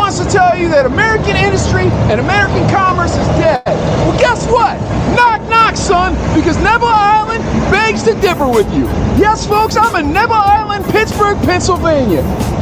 wants to tell you that American industry and American commerce is dead. Well, guess what? Knock, knock, son, because Neville Island begs to differ with you. Yes, folks, I'm in Neville Island, Pittsburgh, Pennsylvania.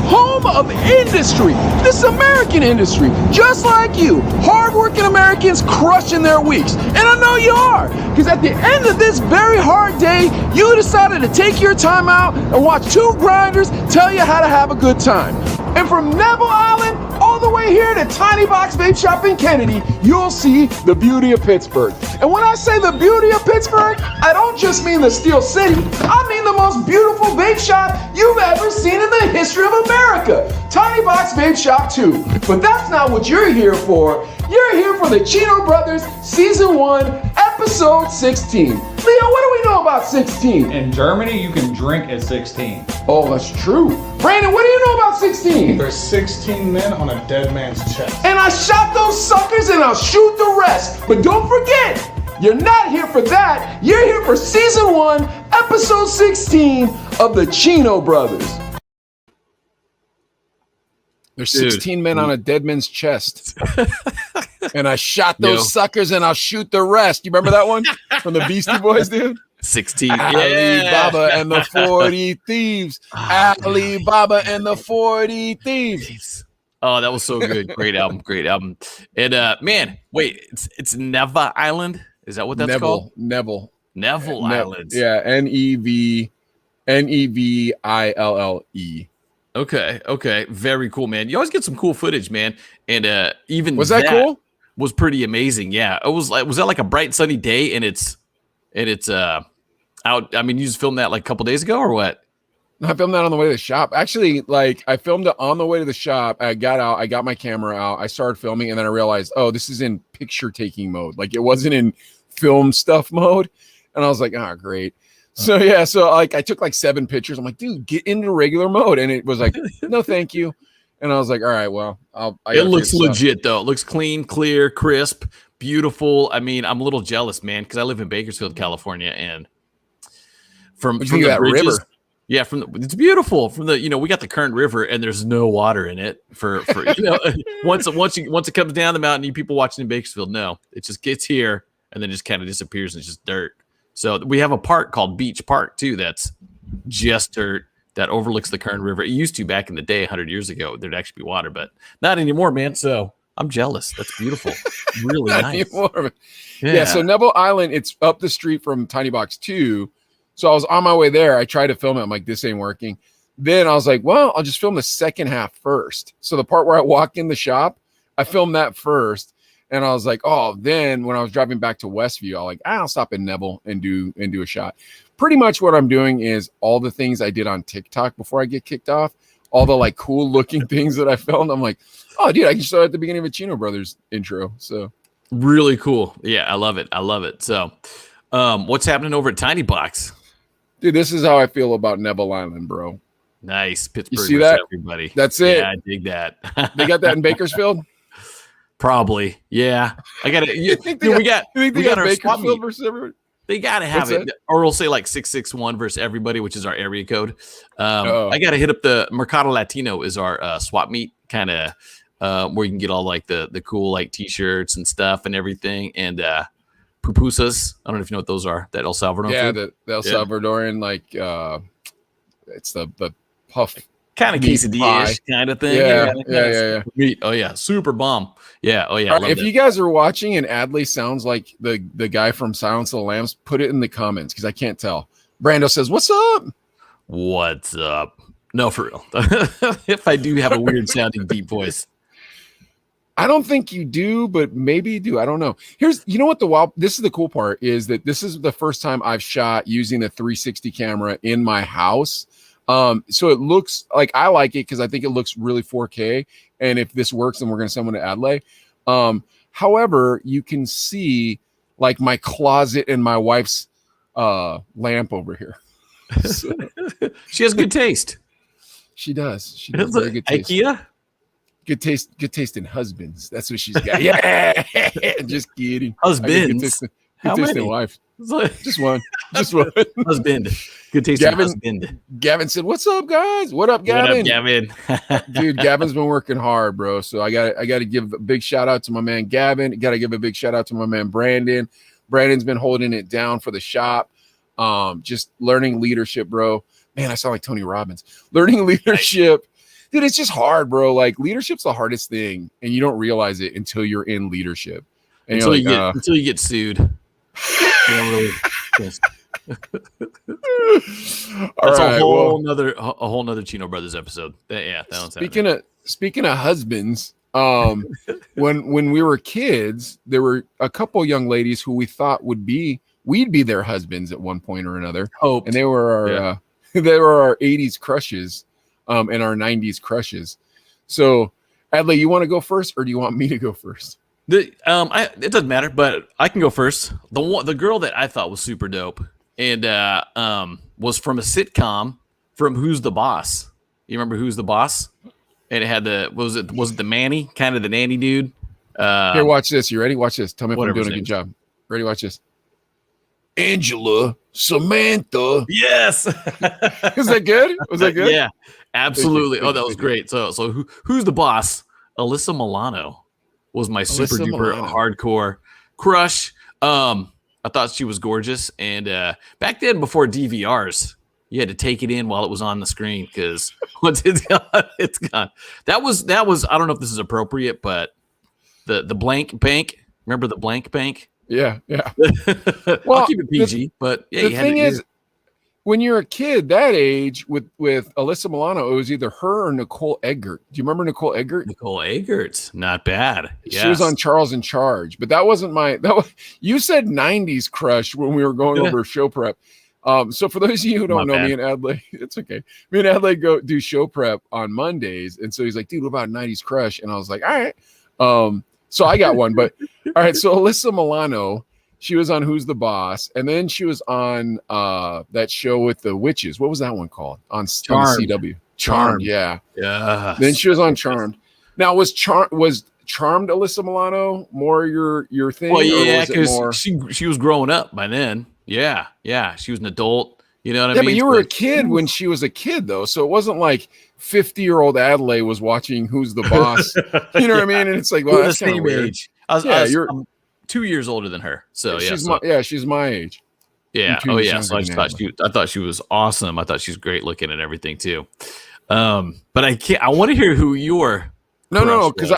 Home of industry. This is American industry, just like you. Hardworking Americans crushing their weeks. And I know you are, because at the end of this very hard day, you decided to take your time out and watch two grinders tell you how to have a good time. And from Neville Island all the way here to Tiny Box Vape Shop in Kennedy, you'll see the beauty of Pittsburgh. And when I say the beauty of Pittsburgh, I don't just mean the Steel City. I mean the most beautiful vape shop you've ever seen in the history of America. Tiny Box Vape Shop 2. But that's not what you're here for. You're here for the Chino Brothers Season 1, Episode 16. Leo, what do we know about 16? In Germany, you can drink at 16. Oh, that's true. Brandon, what do you know about 16? There's 16 men on a dead man's chest. And I shot those suckers and I'll shoot the rest. But don't forget, you're not here for that. You're here for Season 1, Episode 16 of the Chino Brothers. There's 16 men on a dead man's chest. And I shot those suckers and I'll shoot the rest. You remember that one from the Beastie Boys, dude? 16. Alibaba and the 40 Thieves. Alibaba and the 40 Thieves. Oh, that was so good. Great album. Great album. And man, wait, it's Neville Island? Is that what that's called? Neville Island. Yeah, Neville. Okay. Very cool, man. You always get some cool footage, man. And even was that cool? Was pretty amazing. Yeah. It was that like a bright sunny day and it's out. I mean, you just filmed that like a couple days ago or what? I filmed that on the way to the shop. Actually, like I filmed it on the way to the shop. I got out, I got my camera out, I started filming, and then I realized, oh, this is in picture taking mode. Like it wasn't in film stuff mode. And I was like, oh, great. So yeah, so like I took like 7 pictures. I'm like, dude, get into regular mode. And it was like, no, thank you. And I was like, all right, well, it looks legit though. It looks clean, clear, crisp, beautiful. I mean, I'm a little jealous, man, because I live in Bakersfield, California, and from the that bridges, river. Yeah, it's beautiful. From the we got the Current River, and there's no water in it for once it comes down the mountain, you people watching in Bakersfield know it just gets here and then just kind of disappears and it's just dirt. So we have a park called Beach Park too. That's just dirt that overlooks the Current River. It used to back in the day, 100 years ago, there'd actually be water, but not anymore, man. So I'm jealous. That's beautiful. Really nice. Yeah. So Neville Island, it's up the street from Tiny Box 2. So I was on my way there. I tried to film it. I'm like, this ain't working. Then I was like, well, I'll just film the second half first. So the part where I walk in the shop, I filmed that first. And I was like, oh, then when I was driving back to Westview, I'll stop in Neville and do a shot. Pretty much what I'm doing is all the things I did on TikTok before I get kicked off, all the like cool looking things that I filmed. I'm like, oh, dude, I can start at the beginning of a Chino Brothers intro. So really cool. Yeah, I love it. So what's happening over at Tiny Box? Dude, this is how I feel about Neville Island, bro. Nice. Pittsburgh. You see that? Everybody. That's it. Yeah, I dig that. They got that in Bakersfield? Probably. Yeah. I got it. We got our Bakersfield versus everybody. They got to have it. Or we'll say like 661 versus everybody, which is our area code. I got to hit up the Mercado Latino is our swap meet kind of where you can get all like the cool like t-shirts and stuff and everything. And pupusas. I don't know if you know what those are. That El Salvador food. The El Salvadorian, like it's the puff kind of quesadilla-ish kind of thing. Yeah. Meat. Oh yeah, super bomb. Yeah. Oh yeah. Right, if you guys are watching and Adlai sounds like the guy from Silence of the Lambs, put it in the comments because I can't tell. Brando says, "What's up? What's up?" No, for real. If I do have a weird sounding deep voice. I don't think you do, but maybe you do. I don't know. You know what this is the cool part is that this is the first time I've shot using the 360 camera in my house. So it looks like I like it because I think it looks really 4K. And if this works, then we're going to send one to Adlai. However, you can see like my closet and my wife's lamp over here. So, she has good taste. She does. She does very good taste. IKEA? Good taste in husbands. That's what she's got. Yeah. Just kidding. Husbands. How tasting many? wife. It's like- Just one. Just one. husband. Good tasting Gavin- husband. Gavin said, "What's up, guys? What up, Gavin? What up, Gavin? Dude, Gavin's been working hard, bro. So I got to give a big shout out to my man Gavin. Got to give a big shout out to my man Brandon. Brandon's been holding it down for the shop. Just learning leadership, bro. Man, I sound like Tony Robbins. Learning leadership. Dude, it's just hard, bro. Like leadership's the hardest thing, and you don't realize it until you're in leadership. And until, you're like, until you get sued. You don't really, yes. That's right, a whole nother Chino Brothers episode. That one's speaking of husbands, when we were kids, there were a couple young ladies who we thought we'd be their husbands at one point or another. Hoped. And they were our they were our 80s crushes and our 90s crushes. So Adlai, you want to go first or do you want me to go first? It doesn't matter, but I can go first. The girl that I thought was super dope and was from a sitcom from Who's the Boss. You remember Who's the Boss? And it had was it the Manny, kind of the nanny dude? Here, watch this. You ready? Watch this. Tell me if I'm doing a good names. job. Ready? Watch this. Angela, Samantha. Yes. Is that good? Was that good? Yeah, absolutely. Oh, that was great. So who's the boss? Alyssa Milano was my super duper hardcore crush. I thought she was gorgeous, and back then, before DVRs, you had to take it in while it was on the screen because once it's gone, it's gone. That was. I don't know if this is appropriate, but the blank bank. Remember the blank bank? Yeah. Well, I'll keep it PG, but yeah. The thing is, when you're a kid that age with Alyssa Milano, it was either her or Nicole Eggert. Do you remember Nicole Eggert? Nicole Eggert, not bad. Yes. She was on Charles in Charge, but that wasn't you said 90s crush when we were going over show prep. So for those of you who don't know, me and Adlai, it's okay. Me and Adlai go do show prep on Mondays. And so he's like, dude, what about 90s crush? And I was like, all right. So I got one, but all right. So Alyssa Milano, she was on Who's the Boss, and then she was on that show with the witches. What was that one called? On CW. Charmed. Yeah. Then she was on Charmed. Now was Charmed Alyssa Milano more your thing? Well, yeah, because she was growing up by then. Yeah, she was an adult. You know what I mean? Yeah, but you were a kid when she was a kid, though. So it wasn't like 50-year-old Adlai was watching Who's the Boss. You know what I mean? And it's like, well, that's kind of weird. Age. I'm 2 years older than her. So she's my age. Yeah. Oh yeah. So I thought she was awesome. I thought she was great looking and everything too. But I want to hear who your no, because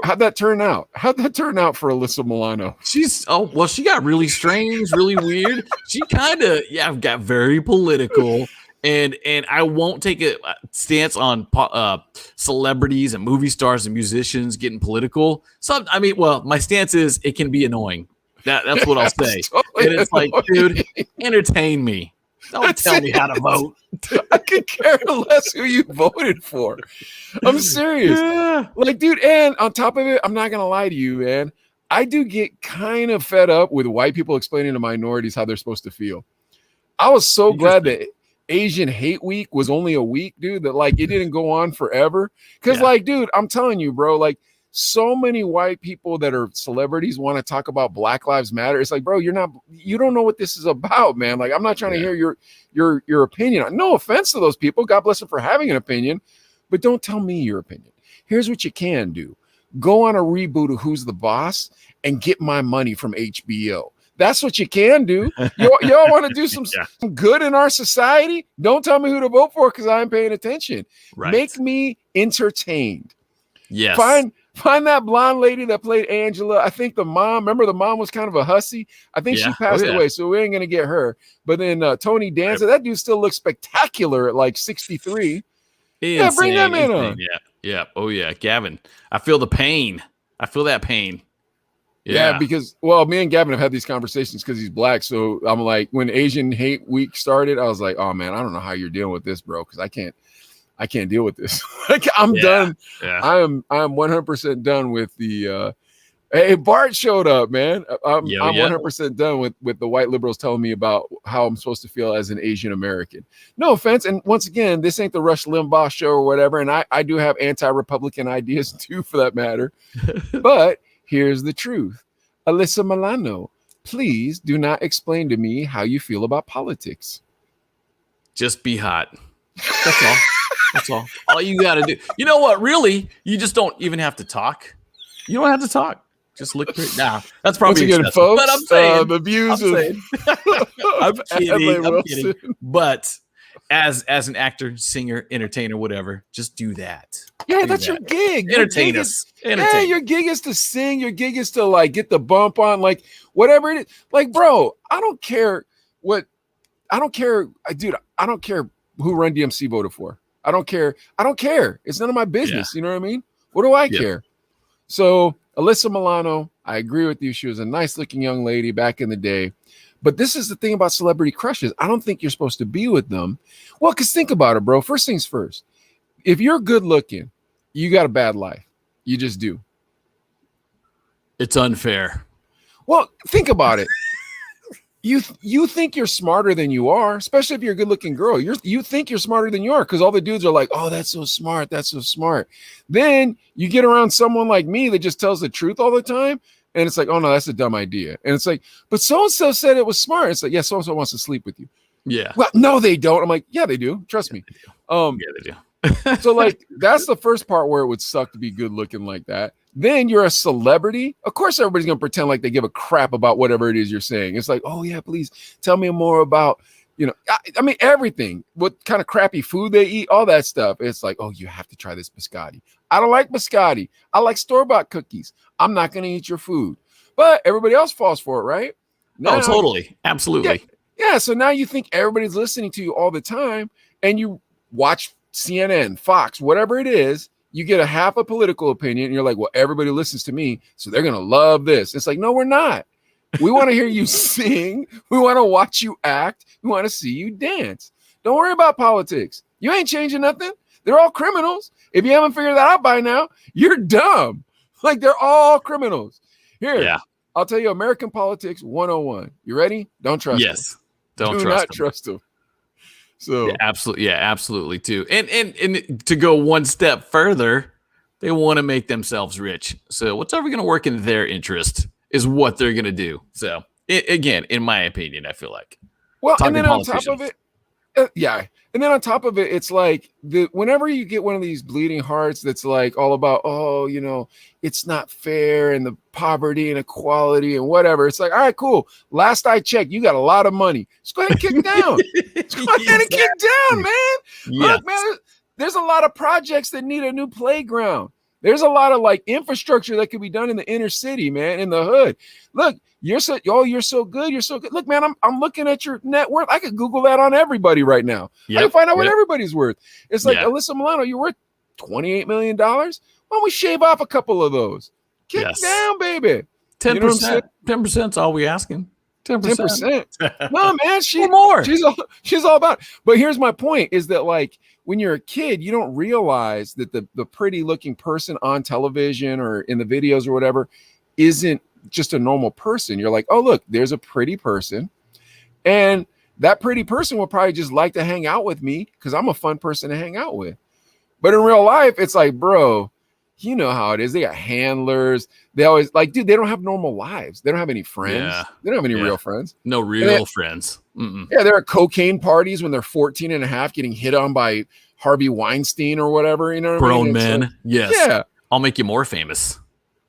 how'd that turn out? How'd that turn out for Alyssa Milano? She got really strange, really weird. She kind of got very political. And I won't take a stance on celebrities and movie stars and musicians getting political. So I mean, my stance is it can be annoying. That's what I'll say. Totally and it's annoying. Like, dude, entertain me. Don't tell me how to vote. I could care less who you voted for. I'm serious. Yeah. Like, dude, and on top of it, I'm not gonna lie to you, man. I do get kind of fed up with white people explaining to minorities how they're supposed to feel. I was so glad that Asian Hate Week was only a week, dude, that like it didn't go on forever. Because like, dude, I'm telling you, bro, like so many white people that are celebrities want to talk about Black Lives Matter. It's like, bro, you don't know what this is about, man. Like, I'm not trying to hear your opinion. No offense to those people. God bless them for having an opinion, but don't tell me your opinion. Here's what you can do. Go on a reboot of Who's the Boss and get my money from HBO. That's what you can do. Y'all want to do some good in our society? Don't tell me who to vote for because I'm paying attention. Right. Make me entertained. Yes. Find that blonde lady that played Angela. I think the mom was kind of a hussy. I think she passed away, so we ain't going to get her. But then Tony Danza, that dude still looks spectacular at like 63. Yeah, bring that man on. Yeah. Oh, yeah. Gavin, I feel the pain. I feel that pain. Yeah, because me and Gavin have had these conversations because he's black. So I'm like, when Asian Hate Week started, I was like, oh man, I don't know how you're dealing with this, bro, because I can't deal with this. Like, I'm done. Yeah. I am 100% done with the. Hey, Bart showed up, man. I'm 100% done with the white liberals telling me about how I'm supposed to feel as an Asian American. No offense, and once again, this ain't the Rush Limbaugh show or whatever, and I do have anti-Republican ideas too, for that matter. But here's the truth. Alyssa Milano please do not explain to me how you feel about politics. Just be hot. That's all. That's all. All you got to do. You know what? Really, you just don't even have to talk. You don't have to talk. Just look pretty. Nah, that's probably once again, excessive. folks. But I'm saying The views I'm kidding. I'm Wilson. kidding. But as an actor, singer, entertainer, whatever, just do that. Yeah, that's your gig. Entertain your us. Yeah, your gig is to sing. Your gig is to like get the bump on, like whatever it is. Like, bro, I don't care, dude. I don't care who Run DMC voted for. I don't care. It's none of my business. Yeah. You know what I mean? What do I care? So Alyssa Milano, I agree with you. She was a nice looking young lady back in the day. But this is the thing about celebrity crushes. I don't think you're supposed to be with them. Well, because think about it, bro. First things first. If you're good looking, you got a bad life. You just do. It's unfair. Well, think about it. You think you're smarter than you are, especially if you're a good-looking girl. You think you're smarter than you are because all the dudes are like, "Oh, that's so smart. That's so smart." Then you get around someone like me that just tells the truth all the time, and it's like, "Oh no, that's a dumb idea." And it's like, "But so and so said it was smart." It's like, "Yeah, so and so wants to sleep with you." Yeah. Well, no, they don't. I'm like, "Yeah, they do. Trust me." Yeah, they do. So like that's the first part where it would suck to be good looking like that. Then you're a celebrity. Of course, everybody's gonna pretend like they give a crap about whatever it is you're saying. It's like, oh yeah, please tell me more about, I mean everything. What kind of crappy food they eat, all that stuff. It's like, oh, you have to try this biscotti. I don't like biscotti. I like store-bought cookies. I'm not gonna eat your food. But everybody else falls for it, right? No, totally, absolutely. Yeah. So now you think everybody's listening to you all the time, and you watch CNN, Fox, whatever it is, you get a half a political opinion, and you're like, well, everybody listens to me, so they're gonna love this. It's like, no, we're not. We want to hear you sing. We want to watch you act. We want to see you dance. Don't worry about politics. You ain't changing nothing. They're all criminals. If you haven't figured that out by now, you're dumb. Like they're all criminals. Here, I'll tell you American politics 101. You ready? Don't trust them. Don't Do trust not them. trust them. So absolutely too. And to go one step further, they want to make themselves rich. So whatever going to work in their interest is what they're going to do. So again, in my opinion, I feel like. Well, and then on top of it, and then on top of it, it's like whenever you get one of these bleeding hearts that's like all about, oh, it's not fair and the poverty and equality and whatever. It's like, all right, cool. Last I checked, you got a lot of money. Just go ahead and kick down. Just go ahead and kick down, man. Yeah. Look, man, there's a lot of projects that need a new playground. There's a lot of like infrastructure that could be done in the inner city, man, in the hood. Look, you're so good. You're so good. Look, man, I'm looking at your net worth. I could Google that on everybody right now. I can find out what everybody's worth. It's like, Alyssa Milano, you're worth $28 million. Why don't we shave off a couple of those? Kick down, baby. 10%. 10% is all we asking. 10%. No, man, she's all about it. But here's my point is that like when you're a kid, you don't realize that the pretty looking person on television or in the videos or whatever isn't just a normal person. You're like, oh, look, there's a pretty person. And that pretty person will probably just like to hang out with me because I'm a fun person to hang out with. But in real life, it's like, bro, you know how it is. They got handlers. They always like, dude, they don't have normal lives. They don't have any friends. Yeah. They don't have any real friends. No real friends. Mm-mm. Yeah, they're at cocaine parties when they're 14 and a half getting hit on by Harvey Weinstein or whatever. You know what Grown I mean? men. Like, yes. Yeah. I'll make you more famous.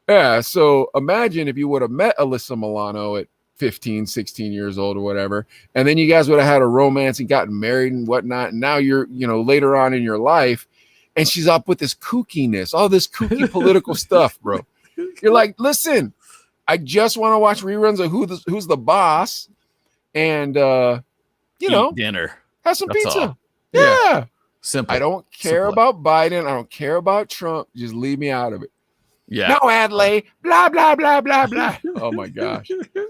Yeah. So imagine if you would have met Alyssa Milano at 15, 16 years old or whatever, and then you guys would have had a romance and gotten married and whatnot. And now you're, later on in your life, and she's up with this kookiness, all this kooky political stuff, bro. You're like, listen, I just want to watch reruns of Who's the Boss, and Eat dinner, have some That's pizza. all. Yeah. Simple. I don't care about Biden. I don't care about Trump. Just leave me out of it. Yeah. No, Adlai, blah, blah, blah, blah, blah. Oh my gosh.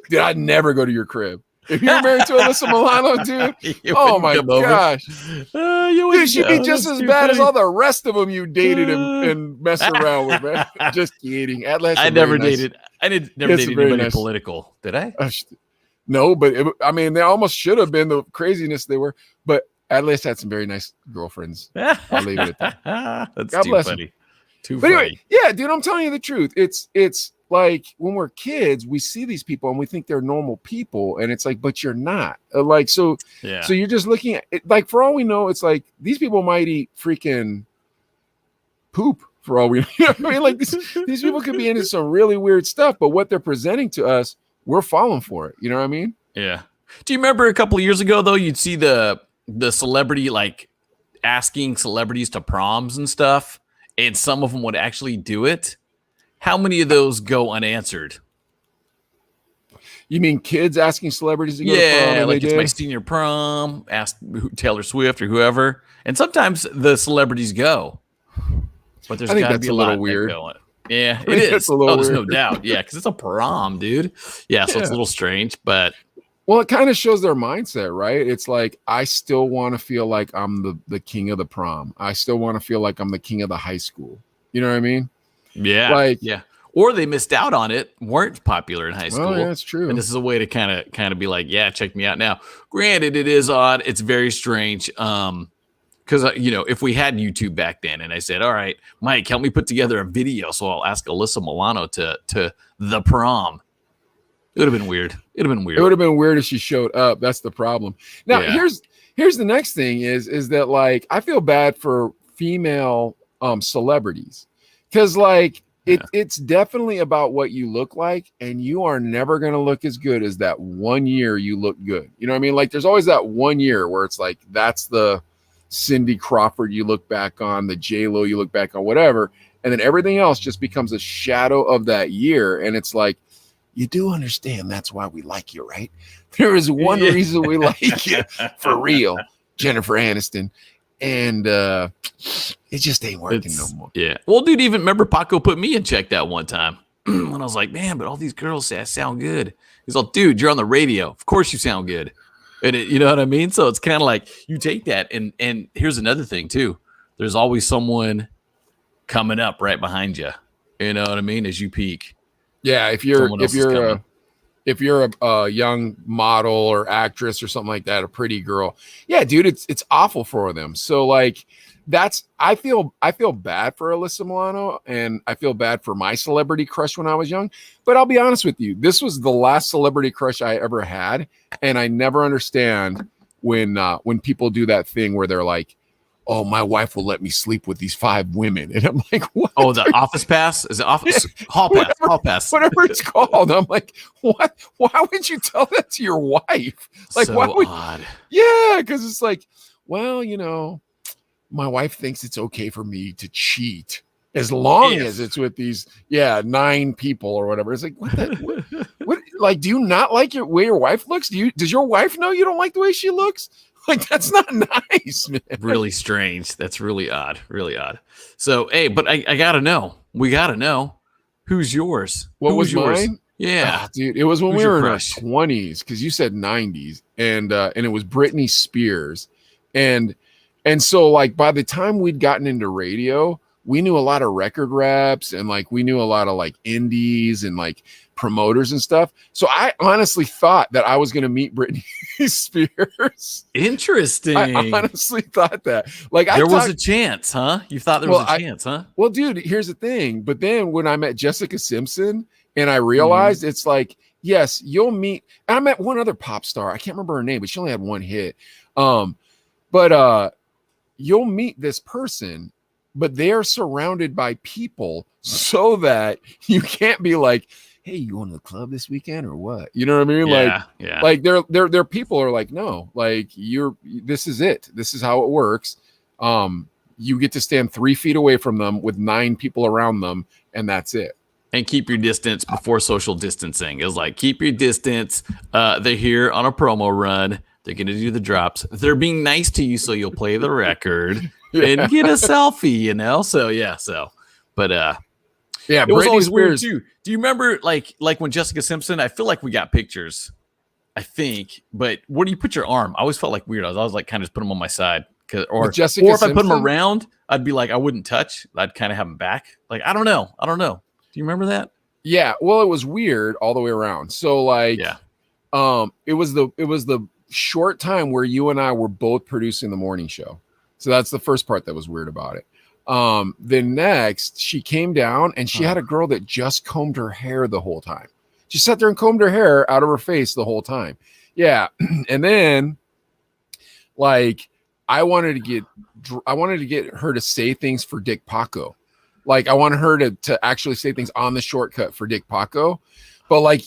Dude, I'd never go to your crib. If you're married to Alyssa Milano, dude, oh my gosh. Dude, she'd be just as bad as all the rest of them you dated and messed around with, man. Just kidding. I never dated anybody political. Did I? No, but they almost should have been the craziness they were. But Adlai's had some very nice girlfriends. I'll leave it at that. That's God too bless funny. Too But funny. anyway, yeah, dude, I'm telling you the truth. It's like when we're kids, we see these people and we think they're normal people, and it's like, but you're not. Like, so you're just looking at it, like, for all we know, it's like these people might eat freaking poop for all we know. You know what I mean? Like these people could be into some really weird stuff, but what they're presenting to us, we're falling for it. You know what I mean? Yeah. Do you remember a couple of years ago though, you'd see the celebrity like asking celebrities to proms and stuff, and some of them would actually do it? How many of those go unanswered? You mean kids asking celebrities to go to prom? Yeah, like it's my senior prom, ask Taylor Swift or whoever. And sometimes the celebrities go. But there's got to be a little weird. Yeah, it is. There's no doubt. Yeah, because it's a prom, dude. Yeah, so it's a little strange, but... Well, it kind of shows their mindset, right? It's like, I still want to feel like I'm the king of the prom. I still want to feel like I'm the king of the high school. You know what I mean? Yeah. Like, yeah. Or they missed out on it, weren't popular in high school. Oh, yeah, that's true. And this is a way to kind of be like, yeah, check me out now. Granted, it is odd. It's very strange. Because, if we had YouTube back then and I said, all right, Mike, help me put together a video so I'll ask Alyssa Milano to the prom. It would have been weird. It would have been weird if she showed up. That's the problem. Now, here's the next thing is that, like, I feel bad for female celebrities. Because, like, it's definitely about what you look like, and you are never going to look as good as that 1 year you look good. You know what I mean? Like, there's always that 1 year where it's like, that's the Cindy Crawford you look back on, the J-Lo you look back on, whatever. And then everything else just becomes a shadow of that year. And it's like, you do understand that's why we like you, right? There is one reason we like you, for real, Jennifer Aniston. And it just ain't working no more. Yeah. Well, dude, even remember Paco put me in check that one time when I was like, man, but all these girls say I sound good. He's like, dude, you're on the radio. Of course you sound good. And you know what I mean? So it's kind of like you take that. And here's another thing too. There's always someone coming up right behind you. You know what I mean? As you peak. Yeah. If you're a young model or actress or something like that, a pretty girl. Yeah, dude, it's awful for them. So like I feel bad for Alyssa Milano, and I feel bad for my celebrity crush when I was young. But I'll be honest with you, this was the last celebrity crush I ever had, and I never understand when people do that thing where they're like, oh, my wife will let me sleep with these 5 women. And I'm like, what? Oh, the office pass? Is it office? Hall pass. Hall pass. Whatever it's called. I'm like, what? Why would you tell that to your wife? Like, so why would? Odd. Yeah, because it's like, well, my wife thinks it's okay for me to cheat as long as it's with these 9 people or whatever. It's like, what like, do you not like the way your wife looks? Does your wife know you don't like the way she looks? Like, that's not nice, man. Really strange. That's really odd. Really odd. So, hey, but I gotta know. We gotta know who's yours. What was yours? Mine? Yeah, dude. It was when we were in our 20s, because you said 90s, and it was Britney Spears, and so, like, by the time we'd gotten into radio, we knew a lot of record reps, and like we knew a lot of like indies and like promoters and stuff. So I honestly thought that I was going to meet Britney Spears. Interesting. I honestly thought that. Like, there was a chance, huh? You thought there was a chance, huh? Well, dude, here's the thing. But then when I met Jessica Simpson and I realized it's like, yes, you'll meet. And I met one other pop star. I can't remember her name, but she only had one hit. But you'll meet this person, but they're surrounded by people so that you can't be like, hey, you going to the club this weekend or what? You know what I mean? Like their people are like, no, like this is it. This is how it works. You get to stand 3 feet away from them with 9 people around them, and that's it. And keep your distance before social distancing. It was like, keep your distance. They're here on a promo run. They're going to do the drops. They're being nice to you, so you'll play the record and get a selfie, So, but it was always weird too. Do you remember like when Jessica Simpson? I feel like we got pictures, I think. But where do you put your arm? I always felt like weird. I was like, kind of just put them on my side, or if I put them around, I'd be like, I wouldn't touch. I'd kind of have them back. Like, I don't know. Do you remember that? Yeah. Well, it was weird all the way around. So like, it was the short time where you and I were both producing the morning show. So that's the first part that was weird about it. Then next, she came down and she had a girl that just combed her hair the whole time. She sat there and combed her hair out of her face the whole time. Yeah. And then like I wanted to get her to say things for Dick Paco. Like I wanted her to actually say things on the shortcut for Dick Paco. But like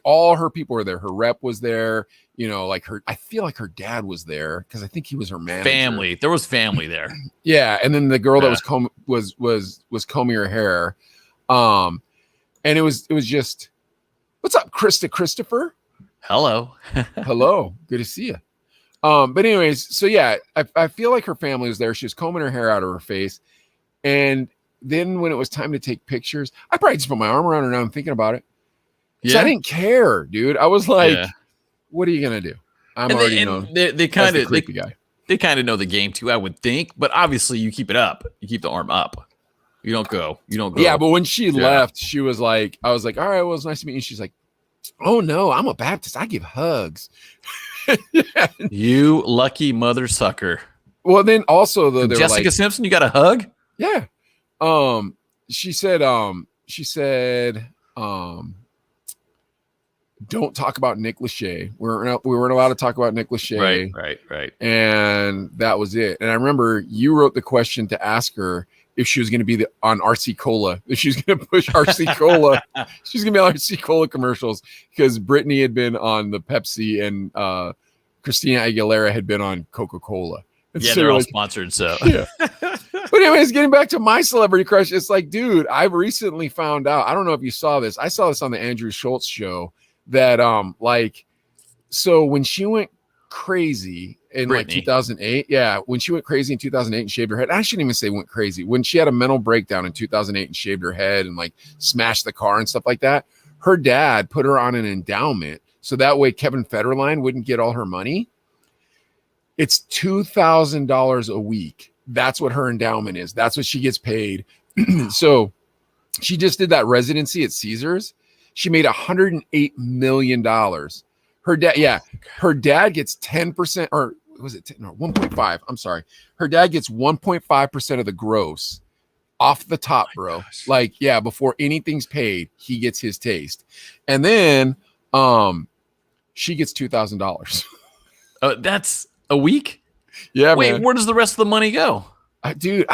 all her people were there. Her rep was there. You know, like I feel like her dad was there because I think he was her manager. Family. There was family there. Yeah. And then the girl that was combing her hair. And it was just, what's up, Christopher? Hello. Hello. Good to see you. But anyways, so yeah, I feel like her family was there. She was combing her hair out of her face. And then when it was time to take pictures, I probably just put my arm around her now. I'm thinking about it. Yeah. I didn't care, dude. I was like, what are you going to do? I'm and already known. They kind of creepy guy. They kind of know the game too, I would think. But obviously you keep it up. You keep the arm up. You don't go. Yeah, but when she left, she was like, I was like, all right, well, it's nice to meet you. She's like, oh no, I'm a Baptist. I give hugs. You lucky mother sucker. Well, then also though, Jessica Simpson, you got a hug? Yeah. She said, don't talk about Nick Lachey. We weren't allowed to talk about Nick Lachey. Right. And that was it. And I remember you wrote the question to ask her if she was going to be on RC Cola, if she's going to push RC Cola. She's going to be on RC Cola commercials because Britney had been on the Pepsi and Christina Aguilera had been on Coca-Cola. And yeah, so they're all sponsored. So yeah. But anyways, getting back to my celebrity crush, it's like, dude, I've recently found out. I don't know if you saw this. I saw this on the Andrew Schultz show that so when she went crazy in Britney. Like 2008, when she went crazy in 2008 and shaved her head, I shouldn't even say went crazy. When she had a mental breakdown in 2008 and shaved her head and like smashed the car and stuff like that, her dad put her on an endowment so that way Kevin Federline wouldn't get all her money. It's $2,000 a week. That's what her endowment is. That's what she gets paid. So she just did that residency at Caesars. She made $108 million. Her dad gets 10%, or was it 10, no, 1.5? I'm sorry. Her dad gets 1.5% of the gross off the top, bro. Gosh. Like, yeah, before anything's paid, he gets his taste. And then she gets $2,000. That's a week? Yeah, wait, man. Where does the rest of the money go? Dude,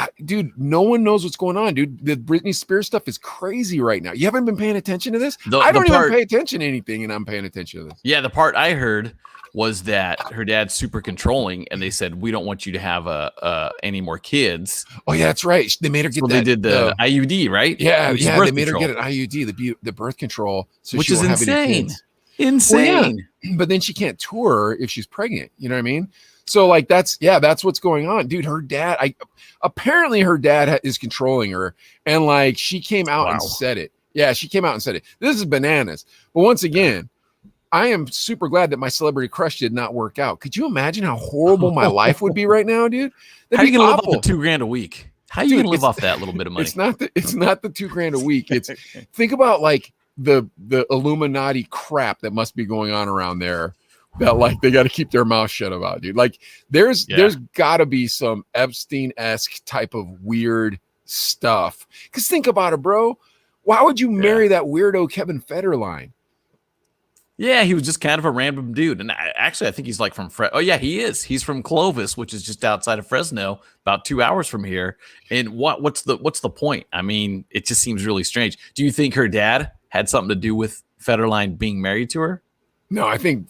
no one knows what's going on, dude. The Britney Spears stuff is crazy right now. You haven't been paying attention to this? I don't even pay attention to anything, and I'm paying attention to this. Yeah, the part I heard was that her dad's super controlling, and they said, we don't want you to have any more kids. Oh, yeah, that's right. They made her get that. They did the IUD, right? Yeah, they made her get an IUD, the birth control, so which she won't is insane. Have any kids. Insane. Well, yeah, but then she can't tour if she's pregnant. You know what I mean? So like that's what's going on, dude. Her dad, apparently her dad is controlling her, and like she came out and said it. Yeah, she came out and said it. This is bananas. But once again, I am super glad that my celebrity crush did not work out. Could you imagine how horrible my life would be right now, dude? How are you gonna live off the $2,000 a week? How are you gonna live off that little bit of money? It's not the $2,000 a week. It's think about like the Illuminati crap that must be going on around there. That like they got to keep their mouth shut about, dude. Like there's got to be some Epstein-esque type of weird stuff. Because think about it, bro. Why would you marry that weirdo Kevin Federline? Yeah, he was just kind of a random dude. And I think he's like from oh yeah, he is. He's from Clovis, which is just outside of Fresno, about 2 hours from here. And what's the point? I mean, it just seems really strange. Do you think her dad had something to do with Federline being married to her? No, I think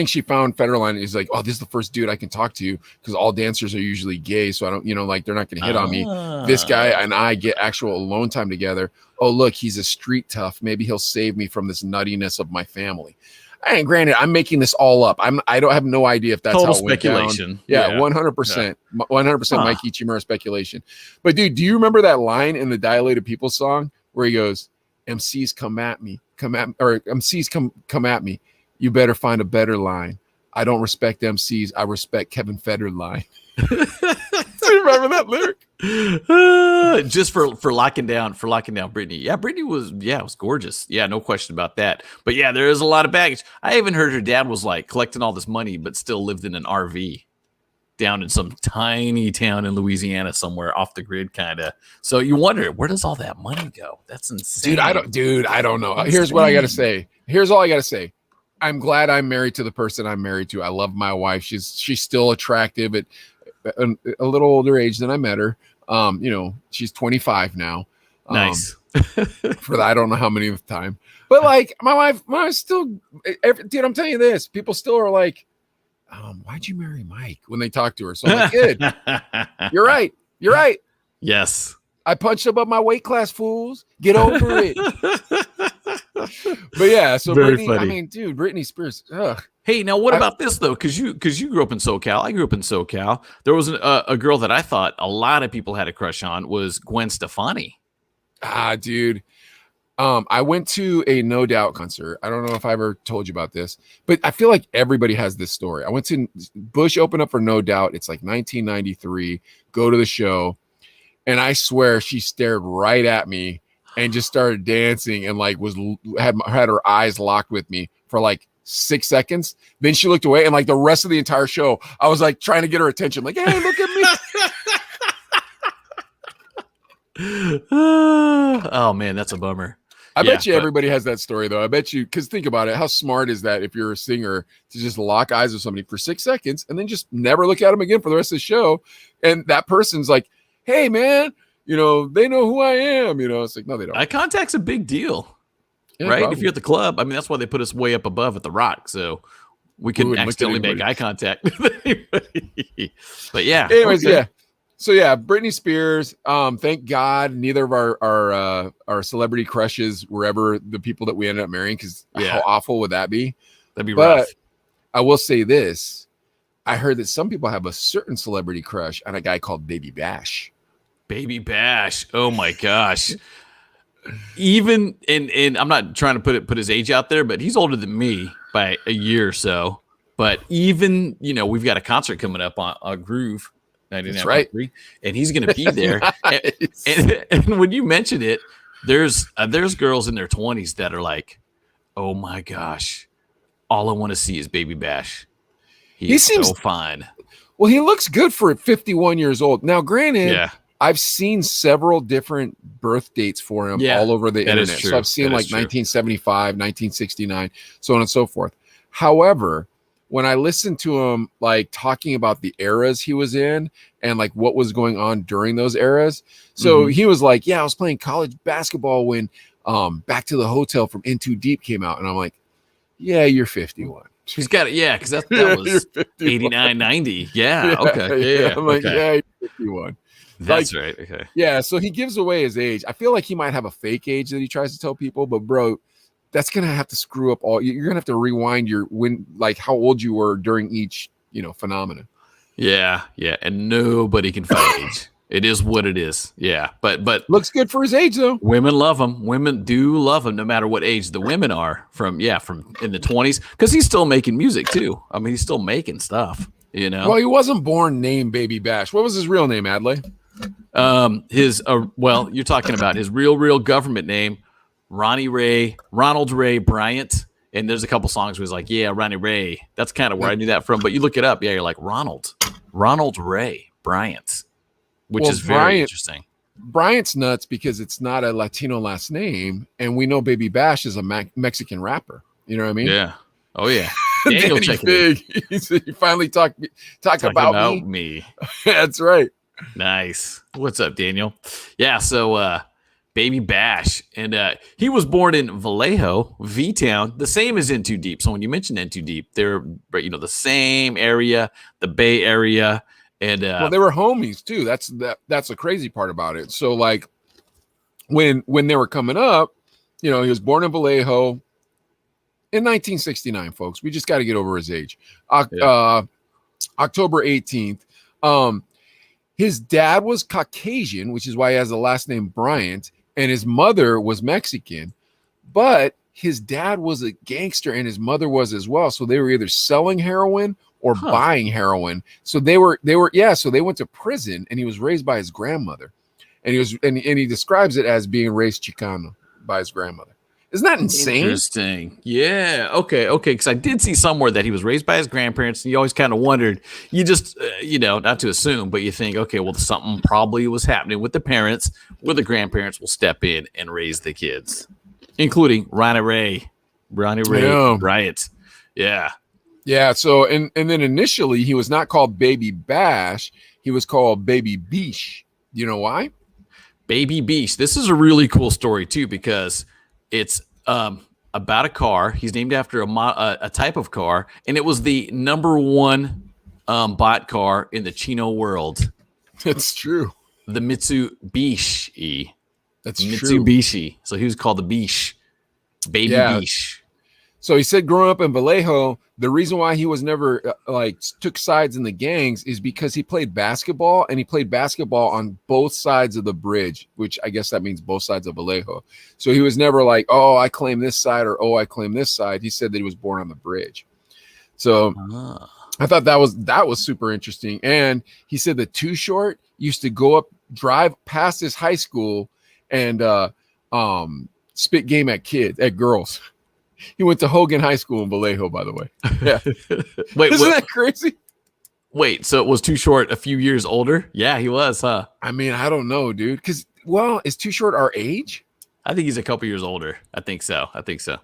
she found Federline is like, oh, this is the first dude I can talk to because all dancers are usually gay, so I don't, like they're not going to hit on me. This guy and I get actual alone time together. Oh, look, he's a street tough. Maybe he'll save me from this nuttiness of my family. And granted, I'm making this all up. I don't have no idea if that's total how it went speculation. Down. Yeah, 100%, 100% Mike Ichimura speculation. But dude, do you remember that line in the Dilated People song where he goes, "MCs come at me, or MCs come at me. You better find a better line. I don't respect MCs. I respect Kevin Federline." Do you remember that lyric? Just for locking down Britney. Yeah, Britney was gorgeous. Yeah, no question about that. But yeah, there is a lot of baggage. I even heard her dad was like collecting all this money, but still lived in an RV. down in some tiny town in Louisiana somewhere off the grid, kind of. So you wonder, where does all that money go? That's insane. Dude, I don't know. Here's what I got to say. Here's all I got to say. I'm glad I'm married to the person I'm married to. I love my wife. She's still attractive at a little older age than I met her. She's 25 now. Nice. For I don't know how many of the time, but like my wife still, dude, I'm telling you this, people still are like, why'd you marry Mike when they talk to her? So I'm like, good. You're right. Yes. I punched above my weight class, fools. Get over it. But yeah, so Very Britney, funny. I mean, dude, Britney Spears. Ugh. Hey, now what about this though? Because you grew up in SoCal. I grew up in SoCal. There was a girl that I thought a lot of people had a crush on was Gwen Stefani. Dude. I went to a No Doubt concert. I don't know if I ever told you about this, but I feel like everybody has this story. I went to Bush opened up for No Doubt. It's like 1993. Go to the show, and I swear she stared right at me and just started dancing and like had her eyes locked with me for like 6 seconds. Then she looked away, and like the rest of the entire show, I was like trying to get her attention. Like, hey, look at me. Oh man, that's a bummer. I bet you everybody has that story though. I bet you, because think about it. How smart is that if you're a singer to just lock eyes with somebody for 6 seconds and then just never look at them again for the rest of the show? And that person's like, hey man, they know who I am. It's like, no, they don't. Eye contact's a big deal, Yeah, right? probably. If you're at the club, I mean, that's why they put us way up above at the Rock, so we couldn't accidentally make eye contact with anybody. But yeah. Anyways, okay. yeah. So yeah, Britney Spears. Thank God neither of our celebrity crushes were ever the people that we ended up marrying, because how awful would that be? That'd be rough. But I will say this. I heard that some people have a certain celebrity crush on a guy called Baby Bash. Baby Bash. Oh my gosh. Even and I'm not trying to put his age out there, but he's older than me by a year or so. But even, we've got a concert coming up on Groove 99.3, That's right. And he's going to be there. Nice. and when you mention it, there's girls in their 20s that are like, oh my gosh, all I want to see is Baby Bash. He seems so fine. Well, he looks good for 51 years old. Now, granted, Yeah. I've seen several different birth dates for him all over the internet. Is true. So I've seen like 1975, 1969, so on and so forth. However, when I listened to him like talking about the eras he was in and like what was going on during those eras. So he was like, yeah, I was playing college basketball when Back to the Hotel from In Too Deep came out. And I'm like, yeah, you're 51. He's got it. Yeah. Cause that was 89, 90. Yeah. Okay. Yeah. I'm like, okay. yeah, you're 51. That's right. Okay. Yeah, so he gives away his age. I feel like he might have a fake age that he tries to tell people, but bro, that's gonna have to screw up all. You're gonna have to rewind how old you were during each, phenomenon. Yeah, and nobody can fight age. It is what it is. Yeah, but Looks good for his age though. women love him. Women do love him, no matter what age the women are. From in the 20s, because he's still making music too. I mean, he's still making stuff. Well, he wasn't born named Baby Bash. What was his real name, Adlai? You're talking about his real government name, Ronald Ray Bryant. And there's a couple songs where he's like, yeah, Ronnie Ray. That's kind of where I knew that from. But you look it up, you're like Ronald Ray Bryant, which is very interesting. Bryant's nuts because it's not a Latino last name, and we know Baby Bash is a Mexican rapper. You know what I mean? Yeah. Oh yeah. Daniel Big. He finally talk about me. That's right. Nice. What's up, Daniel? Yeah, so Baby Bash. And he was born in Vallejo, V-Town, the same as In Too Deep. So when you mention In Too Deep, they're the same area, the Bay Area. And they were homies too. That's the crazy part about it. So like when they were coming up, he was born in Vallejo in 1969, folks. We just got to get over his age. October 18th. His dad was Caucasian, which is why he has the last name Bryant, and his mother was Mexican, but his dad was a gangster and his mother was as well. So they were either selling heroin or buying heroin. So they went to prison, and he was raised by his grandmother. And he describes it as being raised Chicano by his grandmother. Isn't that insane? Interesting. Yeah. Okay. Because I did see somewhere that he was raised by his grandparents, and you always kind of wondered. You just, not to assume, but you think, okay, well, something probably was happening with the parents, where the grandparents will step in and raise the kids, including Ronnie Ray Bryant. Yeah. Yeah. So, and then initially he was not called Baby Bash. He was called Baby Beesh. Do you know why? Baby Beesh. This is a really cool story too, because it's about a car. He's named after a type of car, and it was the number one bot car in the Chino world. That's true. The Mitsubishi. That's Mitsubishi. True. So he was called the Bish. Baby Bish. So he said growing up in Vallejo, the reason why he was never took sides in the gangs is because he played basketball, and he played basketball on both sides of the bridge, which I guess that means both sides of Vallejo. So he was never like, oh, I claim this side, or oh, I claim this side. He said that he was born on the bridge. So I thought that was super interesting. And he said that Too Short used to drive past his high school and spit game at girls. He went to Hogan High School in Vallejo, by the way. Yeah. Wait, isn't that crazy? Wait, so it was Too Short a few years older? Yeah, he was, huh? I mean, I don't know, dude. Because, is Too Short our age? I think he's a couple years older. I think so.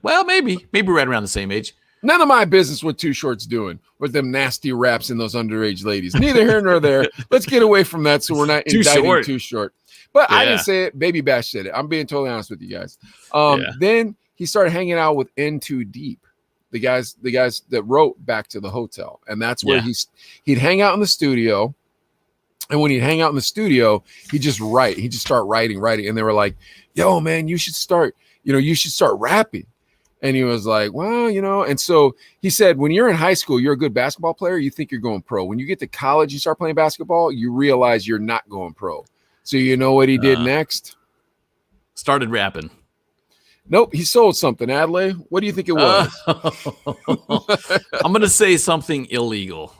Well, maybe right around the same age. None of my business what Too Short's doing with them nasty raps and those underage ladies. Neither here nor there. Let's get away from that so we're not indicting Too Short. But I didn't say it. Baby Bash said it. I'm being totally honest with you guys. Then he started hanging out with N2 Deep, the guys that wrote Back to the Hotel. And that's where he'd hang out in the studio. And when he'd hang out in the studio, he'd just write. He'd just start writing. And they were like, yo, man, you should start rapping. And he was like, well, and so he said, when you're in high school, you're a good basketball player. You think you're going pro. When you get to college, you start playing basketball, you realize you're not going pro. So you know what he did next? Started rapping. Nope, he sold something. Adlai, what do you think it was? I'm going to say something illegal.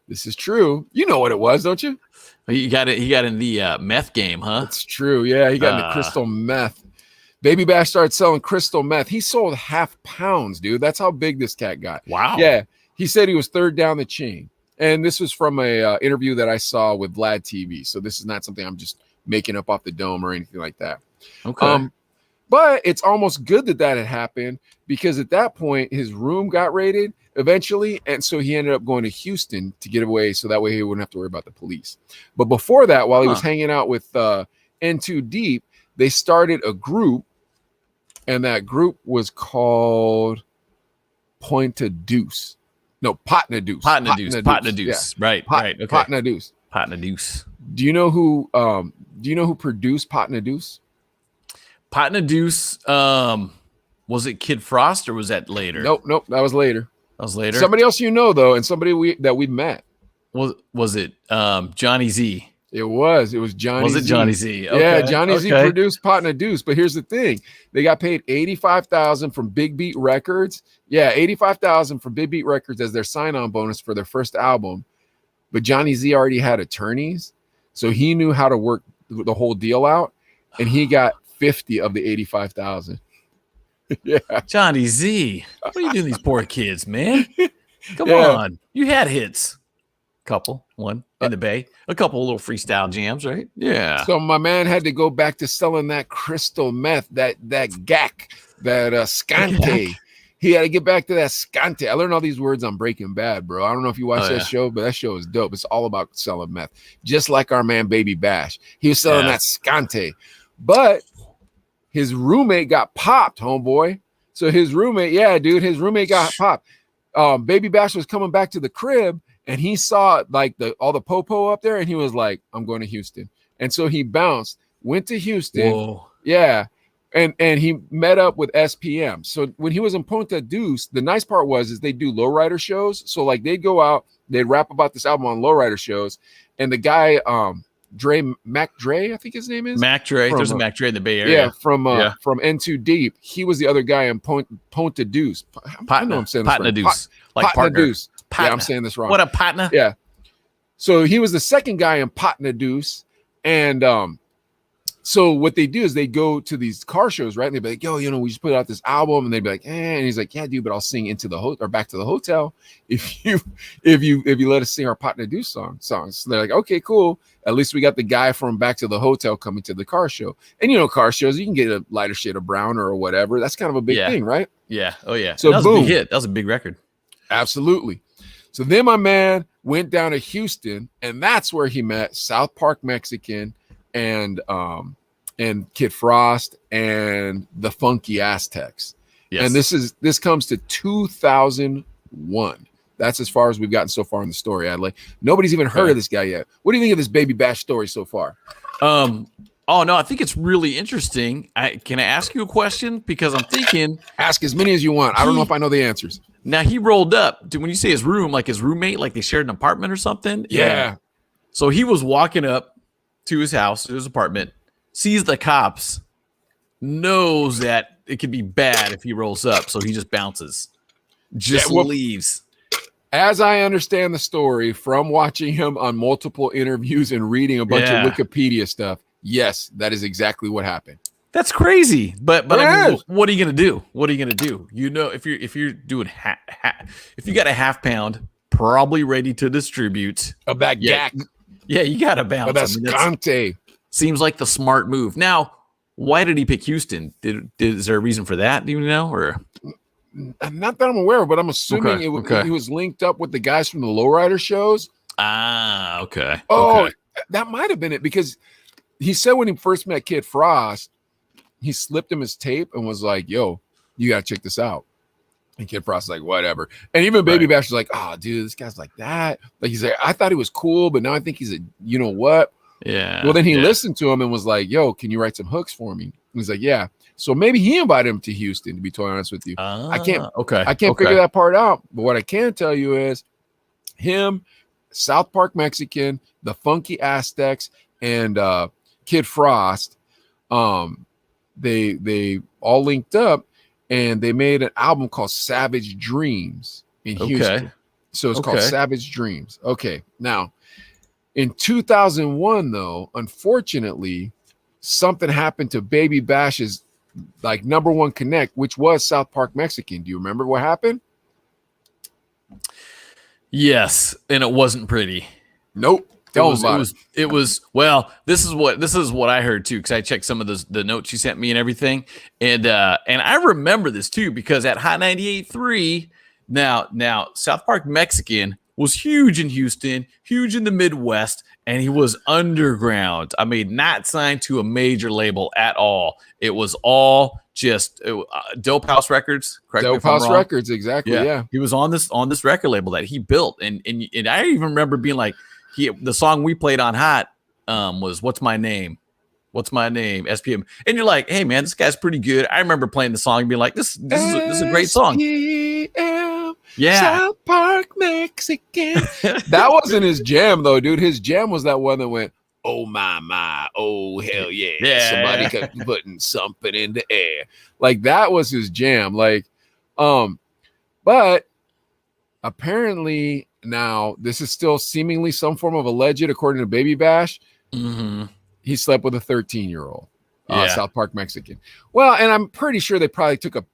This is true. You know what it was, don't you? He got in the meth game, huh? That's true. Yeah, he got into crystal meth. Baby Bash started selling crystal meth. He sold 0.5 pounds, dude. That's how big this cat got. Wow. Yeah, he said he was third down the chain. And this was from a interview that I saw with Vlad TV. So this is not something I'm just making up off the dome or anything like that. Okay. But it's almost good that had happened, because at that point his room got raided eventually, and so he ended up going to Houston to get away, so that way he wouldn't have to worry about the police. But before that, while he was hanging out with N2 Deep, they started a group, and that group was called Partner Deuce. Partner Deuce. Yeah. Right. Okay. Partner Deuce. Do you know who produced Partner Deuce? Partner Deuce, was it Kid Frost, or was that later? Nope, that was later. Somebody else though, and somebody we'd met. Was it Johnny Z? It was Johnny Z. Was it Johnny Z? Okay. Yeah, Johnny Z produced Partner Deuce, but here's the thing. They got paid $85,000 from Big Beat Records. Yeah, $85,000 from Big Beat Records as their sign-on bonus for their first album. But Johnny Z already had attorneys, so he knew how to work the whole deal out, and he got 50 of the 85,000. Yeah. Johnny Z. What are you doing to these poor kids, man? Come on. You had hits. One in the Bay. A couple little freestyle jams, right? Yeah. So my man had to go back to selling that crystal meth, that gack, that scante. He had to get back to that scante. I learned all these words on Breaking Bad, bro. I don't know if you watch that show, but that show is dope. It's all about selling meth. Just like our man Baby Bash. He was selling that scante. But his roommate got popped, homeboy. So his roommate got popped. Baby Bash was coming back to the crib, and he saw all the popo up there, and he was like, I'm going to Houston. And so he bounced, went to Houston. Whoa. Yeah. And he met up with SPM. So when he was in Punta Deuce, the nice part is they do lowrider shows. So they'd go out, they'd rap about this album on lowrider shows, and the guy Mac Dre, I think his name is Mac Dre. There's a Mac Dre in the Bay Area. Yeah, from N2 Deep. He was the other guy in Punta Deuce. I know I'm saying this Partner wrong. Deuce. Partner Deuce. Partner. Yeah, I'm saying this wrong. What a partner. Yeah. So he was the second guy in Partner Deuce, and So what they do is they go to these car shows, right? And they'd be like, yo, we just put out this album, and they'd be like, and he's like, yeah, dude, but I'll sing into the or back to the hotel if you let us sing our Partner Do songs. So they're like, okay, cool. At least we got the guy from Back to the Hotel coming to the car show. And car shows, you can get a lighter shade of brown or whatever. That's kind of a big thing, right? Yeah. Oh yeah. So that was boom. a big hit. That was a big record. Absolutely. So then my man went down to Houston, and that's where he met South Park Mexican and Kid Frost and the Funky Aztecs. Yes. And this comes to 2001. That's as far as we've gotten so far in the story, Adlai. Nobody's even heard of this guy yet. What do you think of this Baby Bash story so far? Oh no, I think it's really interesting. Can I ask you a question? Because I'm thinking, ask as many as you want. I don't know if I know the answers. Now he rolled up. When you say his room, like his roommate, like they shared an apartment or something. Yeah. So he was walking up to his house, to his apartment, sees the cops, knows that it could be bad if he rolls up, so he just bounces, leaves. As I understand the story from watching him on multiple interviews and reading a bunch of Wikipedia stuff, yes, that is exactly what happened. That's crazy. But I mean, what are you gonna do? What are you gonna do? If you're doing if you got a half pound, probably ready to distribute of that gack. Yeah, you gotta bounce. That's seems like the smart move. Now, why did he pick Houston? Is there a reason for that? Do you know? Or not that I'm aware of, but I'm assuming he was linked up with the guys from the Lowrider shows. Ah, okay. Oh, that might have been it, because he said when he first met Kid Frost, he slipped him his tape and was like, yo, you got to check this out. And Kid Frost was like, whatever. And even Baby Bash was like, oh, dude, this guy's like that. Like, he's like, I thought he was cool, but now I think he's a, you know what? Yeah. Well, then he listened to him and was like, yo, can you write some hooks for me? And he's like, yeah. So maybe he invited him to Houston, to be totally honest with you. I can't figure that part out. But what I can tell you is him, South Park Mexican, the Funky Aztecs, and Kid Frost, they all linked up, and they made an album called Savage Dreams in Houston. So it's called Savage Dreams. Okay. Now, in 2001, though, unfortunately, something happened to Baby Bash's like number one connect, which was South Park Mexican. Do you remember what happened? Yes, and it wasn't pretty. Nope. It was well, this is what I heard too, because I checked some of the notes you sent me and everything. And I remember this too, because at Hot 98.3, now South Park Mexican was huge in Houston, huge in the Midwest, and he was underground. I mean, not signed to a major label at all. It was all just Dope House Records. Correct me if I'm wrong. Dope House Records, exactly. Yeah, he was on this record label that he built, and I even remember being like, the song we played on Hot was "What's My Name." What's my name? SPM. And you're like, hey man, this guy's pretty good. I remember playing the song and being like, this is a great song. Yeah. South Park Mexican. That wasn't his jam though, dude. His jam was that one that went, oh my, oh hell yeah. Somebody kept putting something in the air. Like that was his jam. Like, but apparently now this is still seemingly some form of alleged, according to Baby Bash. Mm-hmm. He slept with a 13-year-old, South Park Mexican. Well, and I'm pretty sure they probably took a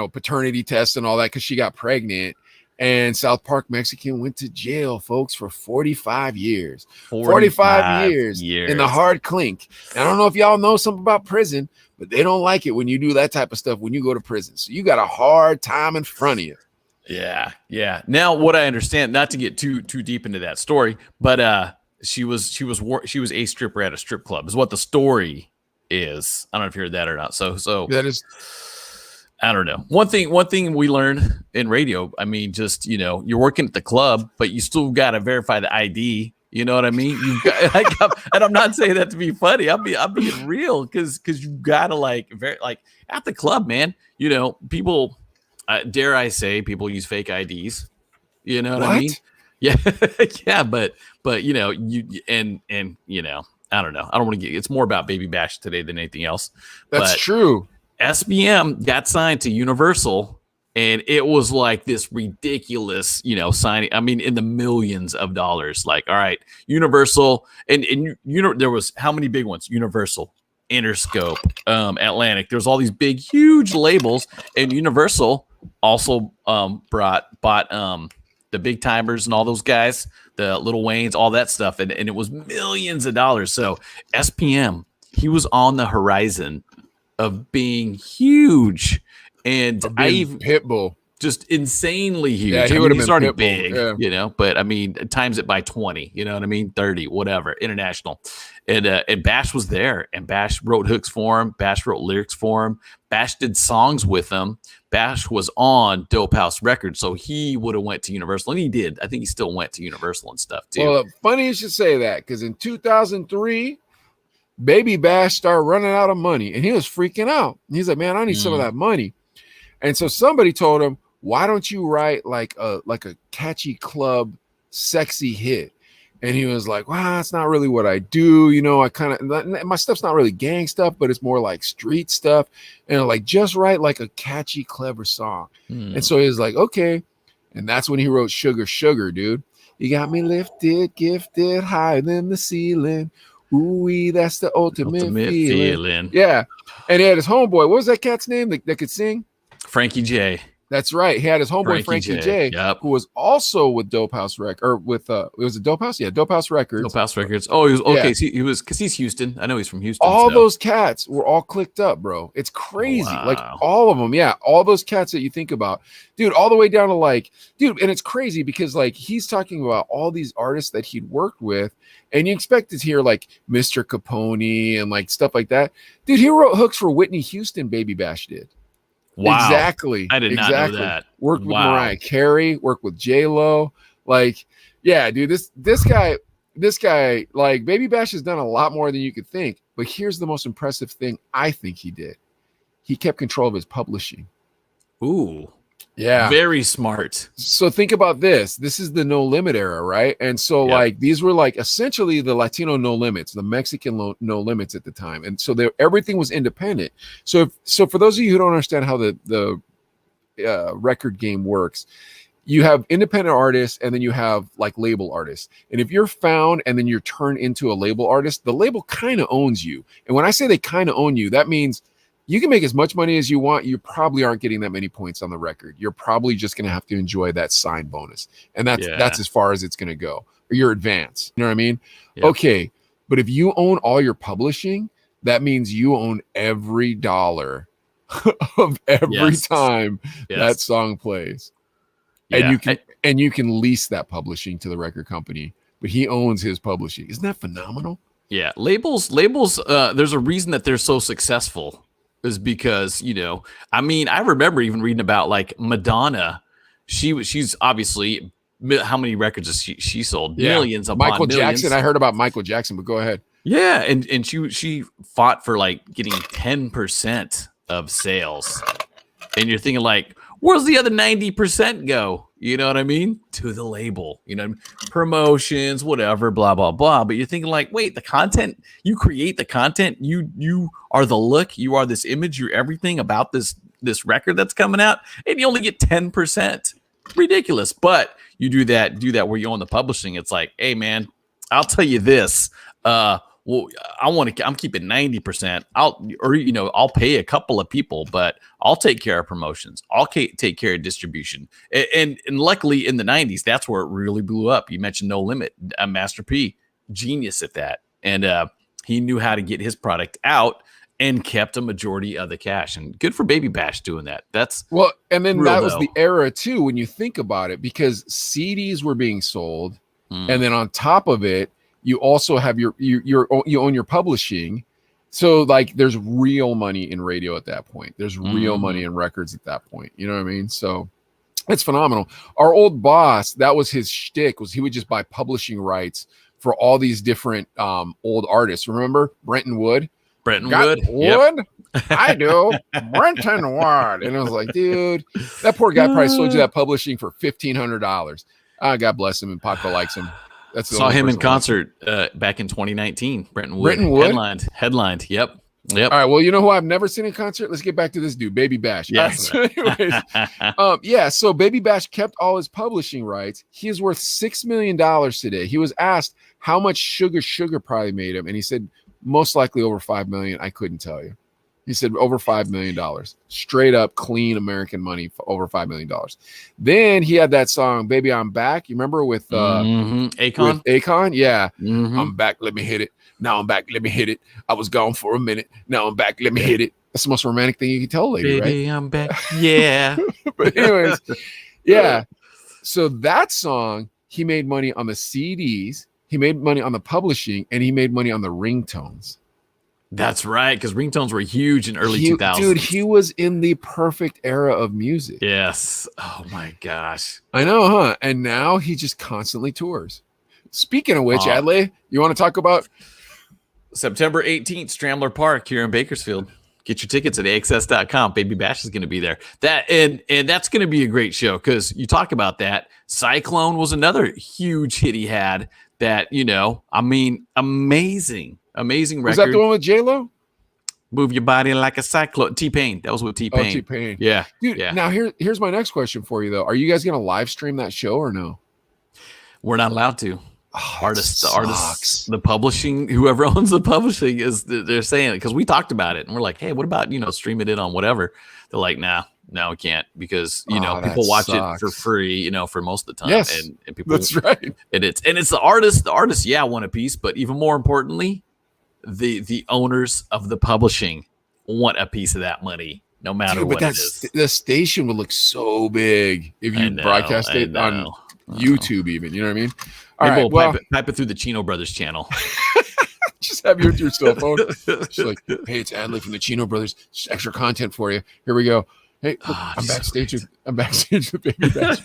paternity test and all that because she got pregnant. And South Park Mexican went to jail, folks, for 45 years. 45 years in the hard clink. And I don't know if y'all know something about prison, but they don't like it when you do that type of stuff when you go to prison. So you got a hard time in front of you. Yeah. Now, what I understand, not to get too deep into that story, but she was a stripper at a strip club is what the story is. I don't know if you heard that or not. So that is, I don't know. One thing we learned in radio, I mean, just, you're working at the club, but you still got to verify the ID. You know what I mean? You've got, and I'm not saying that to be funny. I'm being real because you got to at the club, man, people, dare I say, people use fake IDs. You know what I mean? Yeah. Yeah. But I don't know. I don't want to it's more about Baby Bash today than anything else. That's true. SBM got signed to Universal, and it was like this ridiculous, signing. I mean, in the millions of dollars. Like, all right, Universal, and there was how many big ones? Universal, Interscope, Atlantic. There's all these big, huge labels, and Universal also bought the big timers and all those guys, the Lil Waynes, all that stuff, and it was millions of dollars. So SPM, he was on the horizon of being huge, and I even Pitbull. Just insanely huge. Yeah, he would have been already Pitbull, big, yeah. you know. But I mean, times it by 20. You know what I mean? 30, whatever. International, and Bash was there, and Bash wrote hooks for him. Bash wrote lyrics for him. Bash did songs with him. Bash was on Dope House Records, so he would have went to Universal, and he did. I think he still went to Universal and stuff too. Well, funny you should say that, because in 2003, Baby Bash started running out of money, and he was freaking out. He's like, "Man, I need some of that money." And so somebody told him, "Why don't you write like a catchy club, sexy hit?" And he was like, "Well, that's not really what I do. You know, I kind of, my stuff's not really gang stuff, but it's more like street stuff. And like, just write like a catchy, clever song." And so he was like, "Okay." And that's when he wrote Sugar, Sugar, dude. You got me lifted, gifted, higher than the ceiling. Ooh, that's the ultimate feeling. Yeah. And he had his homeboy. What was that cat's name that could sing? Frankie J. That's right. He had his homeboy Frankie J, yep. who was also with Dope House it was a Dope House? Yeah, Dope House Records. Dope House Records. Oh, he was okay. Yeah. So he was, because he's Houston. I know he's from Houston. All those cats were all clicked up, bro. It's crazy. Wow. Like all of them. Yeah. All those cats that you think about, dude, all the way down to like, dude, and it's crazy because like he's talking about all these artists that he'd worked with, and you expect to hear like Mr. Capone and like stuff like that. Dude, he wrote hooks for Whitney Houston, Baby Bash did. Wow. Exactly. I did not know that. Worked with Mariah Carey, worked with J-Lo. Like, yeah, dude, this guy, like Baby Bash has done a lot more than you could think. But here's the most impressive thing I think he did. He kept control of his publishing. Ooh. Yeah. Very smart. So think about this. This is the No Limit era, right? And so like these were like essentially the Latino No Limits, the Mexican No Limits at the time. And so everything was independent. So for those of you who don't understand how the record game works, you have independent artists and then you have like label artists. And if you're found and then you're turned into a label artist, the label kind of owns you. And when I say they kind of own you, that means you can make as much money as you want. You probably aren't getting that many points on the record. You're probably just going to have to enjoy that sign bonus. And that's as far as it's going to go, or your advance. You know what I mean? Yep. Okay. But if you own all your publishing, that means you own every dollar of every time that song plays. Yeah. And you can lease that publishing to the record company, but he owns his publishing. Isn't that phenomenal? Yeah. Labels, there's a reason that they're so successful. Is because, you know, I mean, I remember even reading about like Madonna. She's obviously, how many records has she sold? Millions upon Michael millions. Jackson. I heard about Michael Jackson, but go ahead. Yeah, and she fought for like getting 10% of sales. And you're thinking like, where's the other 90% go? You know what I mean? To the label, you know, promotions, whatever, blah, blah, blah. But you're thinking like, wait, the content, you create the content, you are the look, you are this image, you're everything about this record that's coming out, and you only get 10%. Ridiculous. But you do that where you own the publishing. It's like, hey man, I'll tell you this. Well, I'm keeping 90%. I'll pay a couple of people, but I'll take care of promotions. I'll take care of distribution. And luckily in the 90s, that's where it really blew up. You mentioned No Limit, Master P, genius at that. And he knew how to get his product out and kept a majority of the cash. And good for Baby Bash doing that. And then that was the era too, when you think about it, because CDs were being sold. And then on top of it, you also have you own your publishing. So like there's real money in radio at that point. There's real money in records at that point. You know what I mean? So it's phenomenal. Our old boss, that was his shtick, was he would just buy publishing rights for all these different old artists. Remember Brenton Wood? Wood? Yep. I do. Brenton Wood. And I was like, dude, that poor guy probably sold you that publishing for $1,500. God bless him, and Paco likes him. Saw him in concert back in 2019. Brenton Wood headlined. Yep. All right. Well, you know who I've never seen in concert? Let's get back to this dude, Baby Bash. Yes. So anyways, so Baby Bash kept all his publishing rights. He is worth $6 million today. He was asked how much Sugar probably made him, and he said most likely over $5 million. I couldn't tell you. He said over $5 million, straight up clean American money for over $5 million. Then he had that song, Baby I'm Back. You remember with Akon? With Akon? Yeah. Mhm. I'm back. Let me hit it. Now I'm back. Let me hit it. I was gone for a minute. Now I'm back. Let me hit it. That's the most romantic thing you can tell a lady, Baby, right? I'm back. Yeah. But anyways, yeah. So that song, he made money on the CDs, he made money on the publishing, and he made money on the ringtones. That's right, because ringtones were huge in early 2000s. Dude, he was in the perfect era of music. Yes. Oh my gosh. I know, huh? And now he just constantly tours. Speaking of which, Adlai, you want to talk about September 18th, Stramler Park here in Bakersfield. Get your tickets at AXS.com. Baby Bash is going to be there. That and that's going to be a great show because you talk about that. Cyclone was another huge hit he had that, amazing record. Was that the one with J-Lo? Move your body like a cyclone. T-Pain. That was with T-Pain. Oh, T-Pain. Yeah. Dude, yeah. Now here's my next question for you, though. Are you guys going to live stream that show or no? We're not allowed to. Oh, the artists, the publishing, whoever owns the publishing they're saying it because we talked about it and we're like, hey, what about streaming it on whatever? They're like, no, we can't because people watch it for free, for most of the time. Yes, and people, that's right. And it's the artist. The artists, want a piece, but even more importantly, the owners of the publishing want a piece of that money, no matter what it is. The station would look so big if you broadcast it on YouTube, even. You know what I mean? Maybe we'll pipe it through the Chino Brothers channel. Just have your cell phone. Just like, hey, it's Adlai from the Chino Brothers. Just extra content for you. Here we go. Hey, look, I'm backstage with Baby Bash.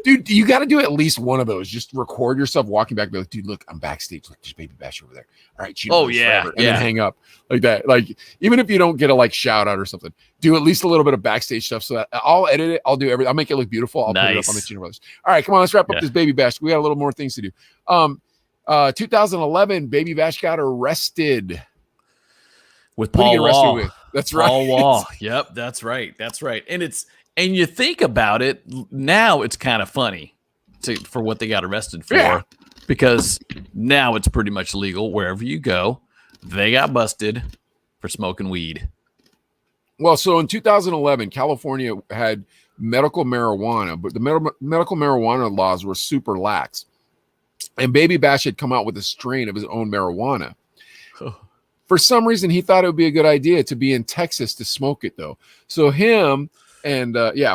Dude, you got to do at least one of those. Just record yourself walking back. Be like, dude, look, I'm backstage. Look, there's Baby Bash over there. All right, Chino Brothers forever. And then hang up like that. Like, even if you don't get a shout out or something, do at least a little bit of backstage stuff. So that I'll edit it. I'll do everything. I'll make it look beautiful. I'll put it up on the Chino Brothers. All right, come on, let's wrap up this Baby Bash. We got a little more things to do. 2011, Baby Bash got arrested with Paul Wall. That's right. Paul Wall. Yep, that's right. And you think about it now, it's kind of funny for what they got arrested for, because now it's pretty much legal wherever you go. They got busted for smoking weed. Well, so in 2011, California had medical marijuana, but the medical marijuana laws were super lax. And Baby Bash had come out with a strain of his own marijuana. For some reason, he thought it would be a good idea to be in Texas to smoke it, though. So him and,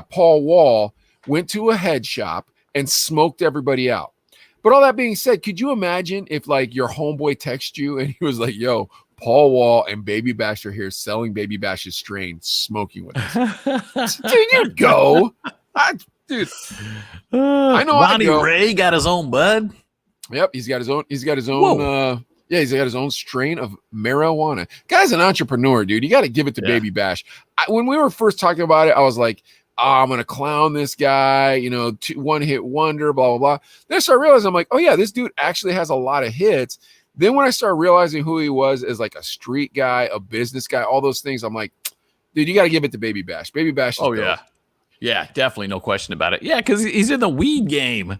Paul Wall went to a head shop and smoked everybody out. But all that being said, could you imagine if, your homeboy texted you and he was like, yo, Paul Wall and Baby Bash are here selling Baby Bash's strain, smoking with us. Dude, you go. I know. Ronnie Ray got his own bud. Yep, he's got his own. He's got his own. He's got his own strain of marijuana. Guy's an entrepreneur, dude. You got to give it to Baby Bash. When we were first talking about it, I was like, I'm gonna clown this guy. One hit wonder, blah blah blah. Then I started realizing, I'm like, oh yeah, this dude actually has a lot of hits. Then when I started realizing who he was as a street guy, a business guy, all those things, I'm like, dude, you got to give it to Baby Bash. Baby Bash. Is dope. Yeah, definitely, no question about it. Yeah, because he's in the weed game.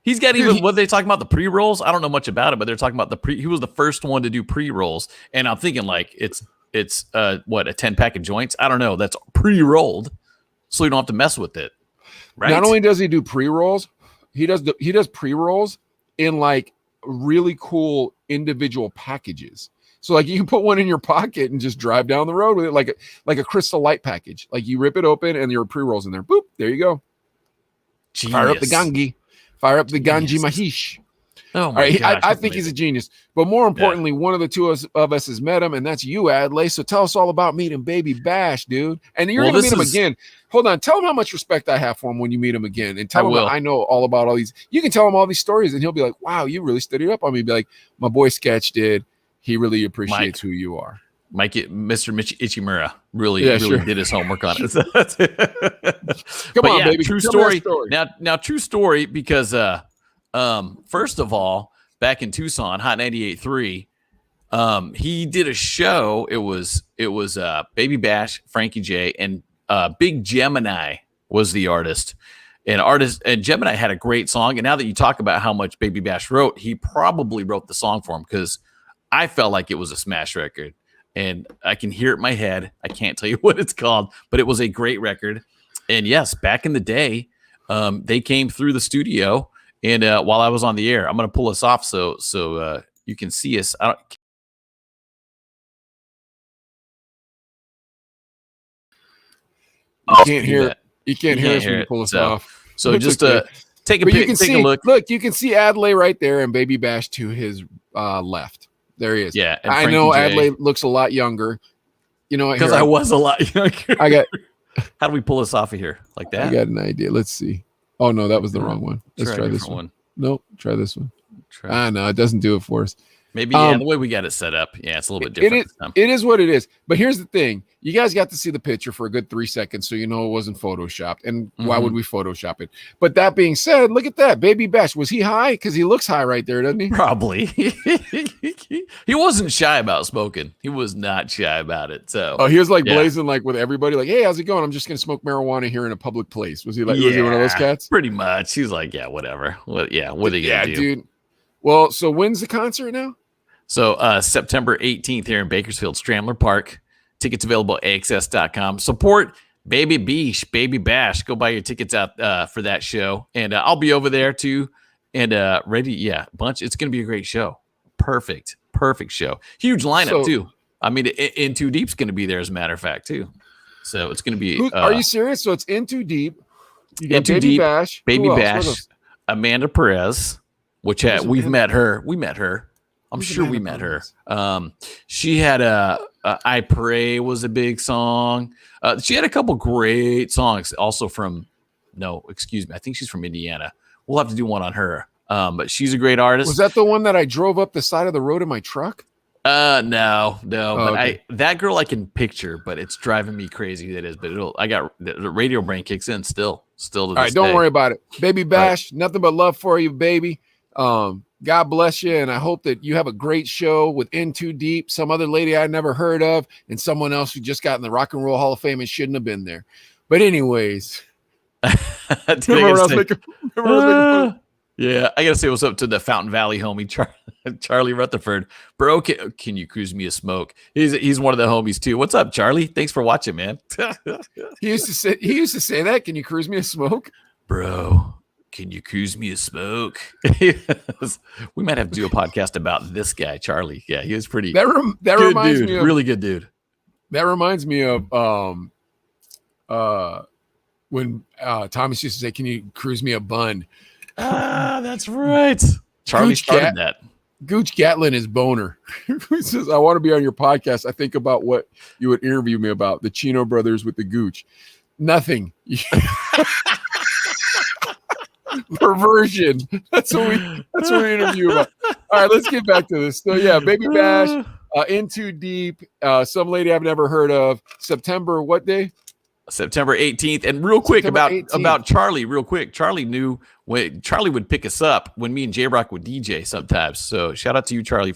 He's got what they talking about, the pre-rolls. I don't know much about it, but they're talking about he was the first one to do pre-rolls. And I'm thinking it's a 10-pack of joints. I don't know. That's pre-rolled. So you don't have to mess with it. Right. Not only does he do pre-rolls, he does pre-rolls in really cool individual packages. So you can put one in your pocket and just drive down the road with it like a Crystal Light package. You rip it open and your pre-rolls in there. Boop, there you go. Genius. Fire up the gangi. Fire up the Ganji Mahish. Oh my gosh, I think he's a genius. But more importantly, one of the two of us has met him, and that's you, Adlai. So tell us all about meeting Baby Bash, dude. And you're going to meet him again. Hold on. Tell him how much respect I have for him when you meet him again. And tell him that I know all about all these. You can tell him all these stories, and he'll be like, wow, you really studied up on me. Be like, my boy Sketch did. He really appreciates who you are. Mr. Ichimura really did his homework on it. Come on, baby. True story. Now, true story, because first of all, back in Tucson, Hot 98.3, he did a show. It was Baby Bash, Frankie J, and Big Gemini was the artist. And Gemini had a great song. And now that you talk about how much Baby Bash wrote, he probably wrote the song for him, because I felt like it was a smash record, and I can hear it in my head. I can't tell you what it's called, but it was a great record. And yes, back in the day, they came through the studio, and while I was on the air, I'm going to pull us off so you can see us. You can't hear it. You can't hear us when you pull us off. So just take a look. Look, you can see Adlai right there and Baby Bash to his left. There he is. Yeah, I know Adlai looks a lot younger. You know, because I was a lot younger. I got. How do we pull us off of here like that? I got an idea. Let's see. Oh no, that was the wrong one. Let's try this one. Nope, try this one. No, it doesn't do it for us. Maybe the way we got it set up, it's a little bit different. It is what it is. But here's the thing: you guys got to see the picture for a good 3 seconds, so you know it wasn't photoshopped. And why would we Photoshop it? But that being said, look at that, Baby Bash. Was he high? Because he looks high right there, doesn't he? Probably. He wasn't shy about smoking. He was not shy about it. So he was like blazing, like with everybody, like, "Hey, how's it going? I'm just gonna smoke marijuana here in a public place." Was he like? Was he one of those cats? Pretty much. He's like, yeah, whatever. What are you gonna do? Dude. Well, so when's the concert now? So September 18th here in Bakersfield, Stramler Park. Tickets available at AXS.com. Support Baby Bash. Go buy your tickets out for that show. And I'll be over there too. And ready. Yeah, bunch. It's going to be a great show. Perfect show. Huge lineup too. I mean, In Too Deep's going to be there as a matter of fact too. So it's going to be. Are you serious? So it's In Too Deep. You got Baby Deep, Bash. Baby Bash. Amanda Perez, which we've met her. We met her. I'm sure we met her. She had I Pray was a big song. She had a couple great songs also from, I think she's from Indiana. We'll have to do one on her. But she's a great artist. Was that the one that I drove up the side of the road in my truck? No. But okay. That girl I can picture, but it's driving me crazy. That is, but I got the radio brain kicks in still to this All right, don't worry about it. Baby Bash, nothing but love for you, baby. God bless you, and I hope that you have a great show with In Too Deep, some other lady I never heard of, and someone else who just got in the Rock and Roll Hall of Fame and shouldn't have been there. But anyways, yeah, I gotta say what's up to the Fountain Valley homie, Charlie Rutherford. Bro, can you cruise me a smoke? He's one of the homies too. What's up, Charlie? Thanks for watching, man. He used to say that. Can you cruise me a smoke, bro? Can you cruise me a smoke? We might have to do a podcast about this guy, Charlie. Yeah, he was pretty. That reminds dude. me of Really good dude. That reminds me of when Thomas used to say, "Can you cruise me a bun?" That's right. Charlie started that. Gooch Gatlin is boner. He says, "I want to be on your podcast. I think about what you would interview me about, the Chino brothers with the Gooch. Nothing." Perversion. That's what we interview about. All right, let's get back to this. So yeah, Baby Bash, In Too Deep, some lady I've never heard of. September what day? September 18th. And real quick about Charlie, real quick. Charlie knew when Charlie would pick us up when me and J-Rock would DJ sometimes. So shout out to you, Charlie,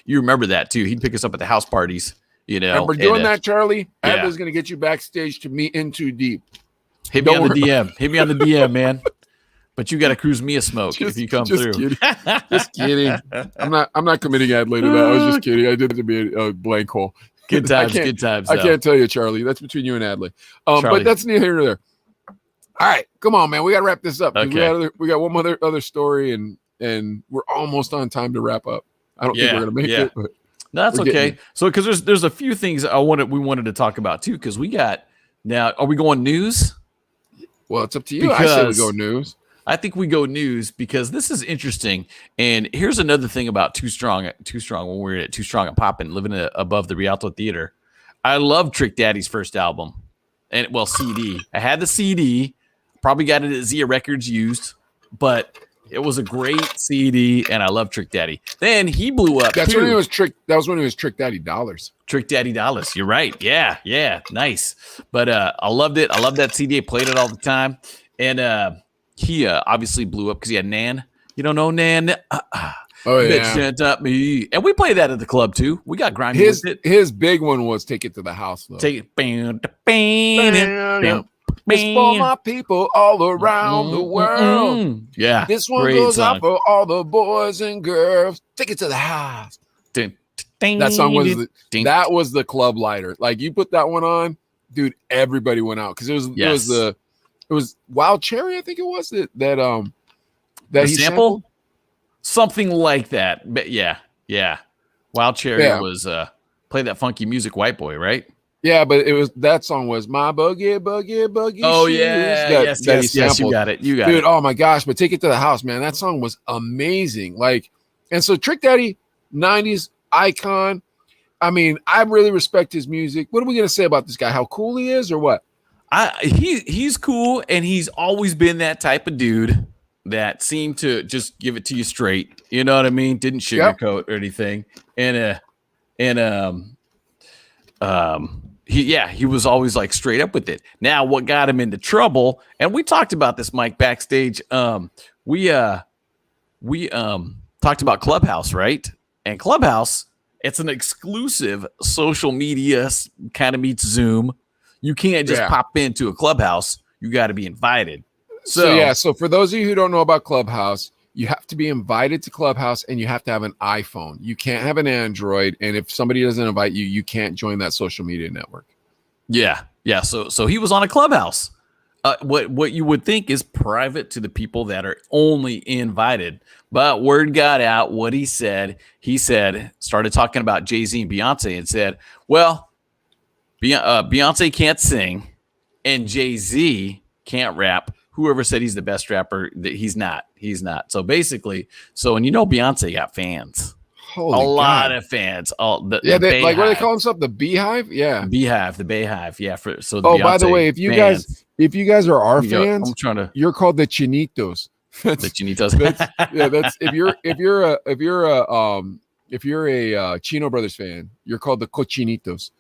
you remember that too. He'd pick us up at the house parties, Remember doing that, Charlie? Yeah. Adlai's gonna get you backstage to meet In Too Deep. Hit me on the DM. Hit me on the DM, man. But you got to cruise me a smoke if you come through. Kidding. Just kidding. I'm not committing Adlai to that. I was just kidding. I did it to be a blank hole. Good times. I can't tell you, Charlie. That's between you and Adlai. But that's neither here nor there. All right, come on, man. We got to wrap this up. Okay. We got one other story, and we're almost on time to wrap up. I don't think we're gonna make it, but no, that's okay. So because there's a few things we wanted to talk about too. Because we got now. Are we going news? Well, it's up to you. I say we go news. I think we go news because this is interesting. And here's another thing about Too Strong when we were at Too Strong and Poppin', living above the Rialto Theater. I love Trick Daddy's first album. CD. I had the CD, probably got it at Zia Records used, but it was a great CD, and I love Trick Daddy. Then he blew up. That was when he was Trick Daddy Dollars. Trick Daddy Dollars. You're right. Yeah. Nice. But I loved it. I loved that CD. I played it all the time. And he obviously blew up because he had Nan. You don't know Nan? Oh yeah. Bitch up me. And we played that at the club too. We got grimy with it. His big one was Take It to the House though. Take it. It's for my people all around the world. Yeah. This one goes out for all the boys and girls. Take it to the house. That song was that was the club lighter. Like you put that one on, dude, everybody went out because it was Wild Cherry, I think it was that he sampled something like that. But yeah. Wild Cherry was play that funky music, White Boy, right? Yeah, but that song was My Boogie. Oh Shoes. Yes, you got it. Dude, oh my gosh, but Take It to the House, man. That song was amazing. Like, and so Trick Daddy, 90s icon. I mean, I really respect his music. What are we gonna say about this guy? How cool he is, or what? He's cool, and he's always been that type of dude that seemed to just give it to you straight. You know what I mean? Didn't sugarcoat or anything. He was always like straight up with it. Now, what got him into trouble, and we talked about this, Mike, backstage. We talked about Clubhouse, right? And Clubhouse, it's an exclusive social media kind of meets Zoom. You can't just pop into a Clubhouse. You got to be invited. So for those of you who don't know about Clubhouse, you have to be invited to Clubhouse and you have to have an iPhone. You can't have an Android. And if somebody doesn't invite you, you can't join that social media network. Yeah. So he was on a Clubhouse. What you would think is private to the people that are only invited. But word got out what he said. He started talking about Jay-Z and Beyonce and said, well, Beyonce can't sing and Jay-Z can't rap. Whoever said he's the best rapper, he's not. So basically, and Beyonce got fans. Holy lot of fans. What do they call themselves? The Beehive? Yeah. Beehive, the Bayhive. Yeah. By the way, if you guys are our fans, I'm trying to. You're called the Chinitos. The Chinitos. That's if you're a Chino Brothers fan, you're called the Cochinitos.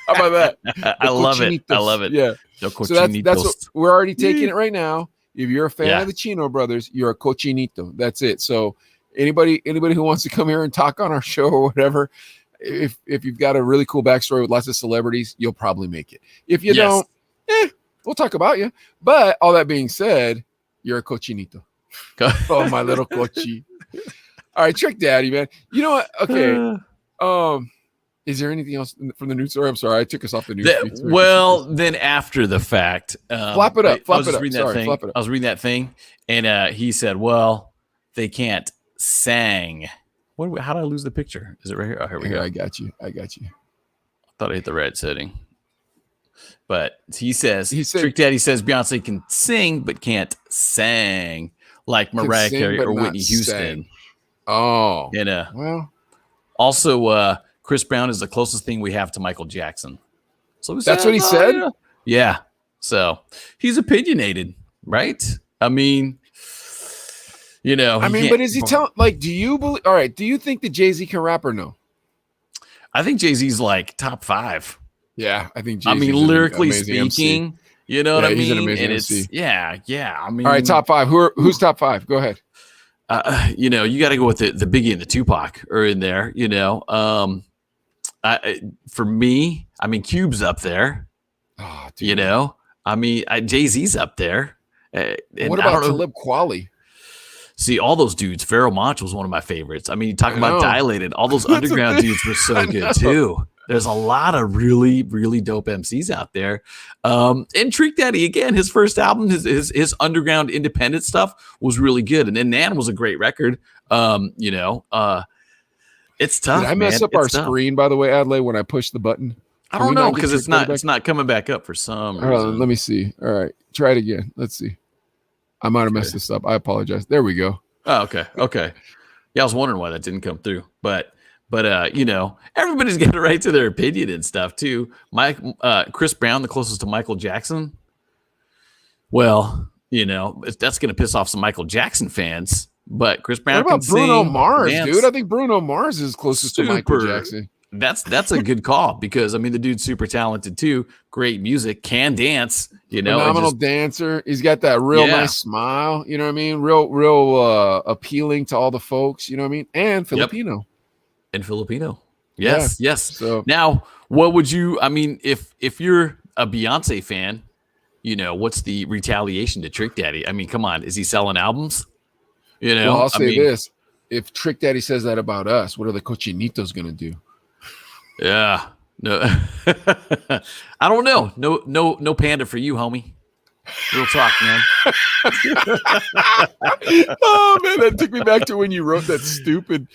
How about that? I love it. Yeah. So that's what we're already taking it right now. If you're a fan of the Chino Brothers, you're a cochinito. That's it. So anybody who wants to come here and talk on our show or whatever, if you've got a really cool backstory with lots of celebrities, you'll probably make it. If you don't, we'll talk about you. But all that being said, you're a cochinito. Oh, my little cochi. All right, Trick Daddy, man. You know what? Okay. Is there anything else from the news story? I'm sorry, I took us off the news. Then after the fact, flop it up. I was reading that thing, and he said, "Well, they can't sang." How did I lose the picture? Is it right here? Oh, here we go. I got you. I thought I hit the red setting, but he said, Trick Daddy says Beyonce can sing but can't sang like Mariah Carey or Whitney Houston. Oh, well, also. Chris Brown is the closest thing we have to Michael Jackson. So that's what he said? Yeah. So he's opinionated, right? I mean, but is he telling, like, do you believe, all right, do you think that Jay-Z can rap or no? I think Jay-Z's like top 5. Yeah, I think Jay-Z's lyrically speaking, MC. You know what I mean? He's an amazing and MC. Yeah. I mean, all right, top 5. Who's top 5? Go ahead. You got to go with the Biggie and the Tupac are in there, for me, I mean, Cube's up there. Oh, dude. Jay-Z's up there. And what about Talib Kweli? See, all those dudes. Pharoah Monch was one of my favorites. I mean, you talk about Dilated. All those underground dudes were so good too. There's a lot of really, really dope MCs out there. And Trick Daddy, again, his first album, his underground independent stuff was really good. And then Nan was a great record. It's tough. Did I mess up our screen, by the way, Adlai, when I pushed the button? I don't know, because it's not coming back up for some reason. Let me see. All right. Try it again. Let's see. I might have messed this up. I apologize. There we go. Oh, okay. Yeah, I was wondering why that didn't come through. But everybody's got a right to their opinion and stuff too. Chris Brown, the closest to Michael Jackson. Well, that's going to piss off some Michael Jackson fans. But Chris Brown. What about Bruno Mars, dude? I think Bruno Mars is closest to Michael Jackson. That's a good call because the dude's super talented too. Great music, can dance. Phenomenal dancer. He's got that real nice smile. You know what I mean? Real appealing to all the folks. You know what I mean? And Filipino. Yep. And Filipino. Yes. So now, what would you? If you're a Beyonce fan, what's the retaliation to Trick Daddy? Come on, is he selling albums? Well, I'll say this: if Trick Daddy says that about us, what are the cochinitos gonna do? Yeah. No. I don't know. No panda for you, homie. Real talk, man. Oh man, that took me back to when you wrote that stupid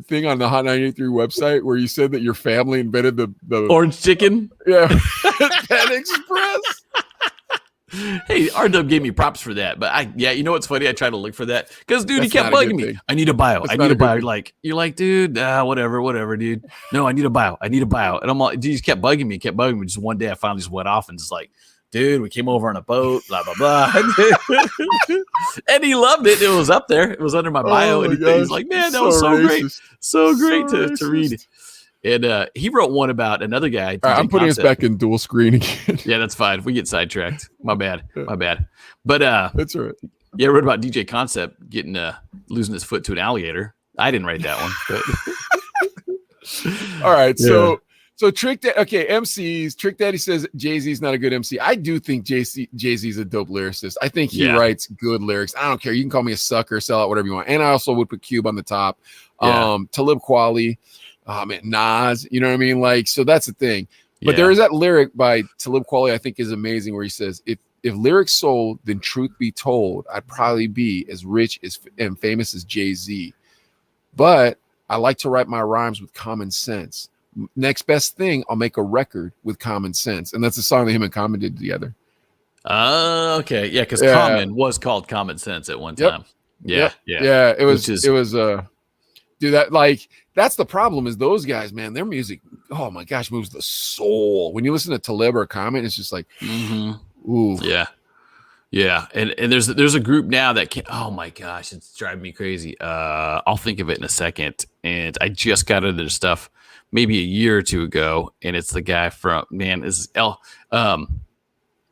thing on the Hot 983 website where you said that your family invented the Orange chicken. Yeah. Panda Express. Hey, R-Dub gave me props for that, but you know what's funny? I tried to look for that because dude, he kept bugging me. I need a bio. I need a bio. Like you're like, dude, whatever, dude. No, I need a bio. And I'm like, dude, he kept bugging me. Just one day, I finally just went off and just like, dude, we came over on a boat, blah blah blah, and he loved it. It was up there. It was under my bio, and he's like, man, that was so great to read. And he wrote one about another guy. Right, I'm putting us back in dual screen again. Yeah, that's fine. We get sidetracked. My bad. But that's all right. Yeah, I wrote about DJ Concept getting losing his foot to an alligator. I didn't write that one. But all right, so Trick Daddy. Okay, MCs. Trick Daddy says Jay-Z's not a good MC. I do think Jay-Z's a dope lyricist. I think he writes good lyrics. I don't care. You can call me a sucker, sellout, whatever you want. And I also would put Cube on the top. Talib Kweli. Man, Nas, you know what I mean? Like, so that's the thing. But there is that lyric by Talib Kweli I think is amazing where he says, if lyrics sold, then truth be told, I'd probably be as rich and famous as Jay-Z. But I like to write my rhymes with common sense. Next best thing, I'll make a record with common sense. And that's a song that him and Common did together. Okay. Yeah, because Common was called Common Sense at one time. Yeah. It was dude, that like that's the problem is those guys, man, their music, oh my gosh, moves the soul. When you listen to Talib or Common, it's just like, ooh. Yeah. And there's a group now that can, oh my gosh, it's driving me crazy. I'll think of it in a second. And I just got into their stuff maybe a year or two ago. And it's the guy from, man, this is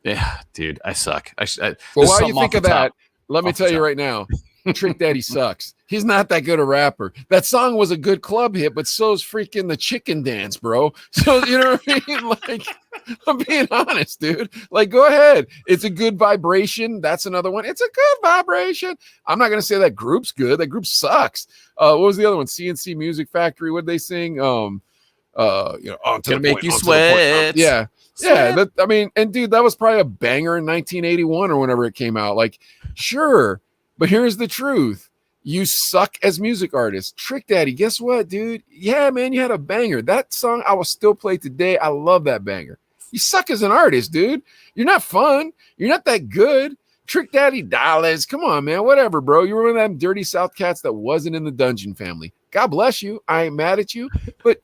yeah, dude, I suck. Well, while you think of that, let me tell you right now, Trick Daddy sucks. He's not that good a rapper. That song was a good club hit, but so's freaking the chicken dance, bro. So you know what I mean? Like, I'm being honest, dude. Like, go ahead. It's a good vibration. That's another one. It's a good vibration. I'm not gonna say that group's good. That group sucks. What was the other one? CNC Music Factory. What'd they sing? Gonna make you sweat. Yeah. I mean, and dude, that was probably a banger in 1981 or whenever it came out. Like, sure. But here's the truth. You suck as music artists. Trick Daddy, guess what, dude? Yeah, man, you had a banger. That song I will still play today. I love that banger. You suck as an artist, dude. You're not fun. You're not that good. Trick Daddy Dollars. Come on, man. Whatever, bro. You were one of them dirty South cats that wasn't in the Dungeon family. God bless you. I ain't mad at you. But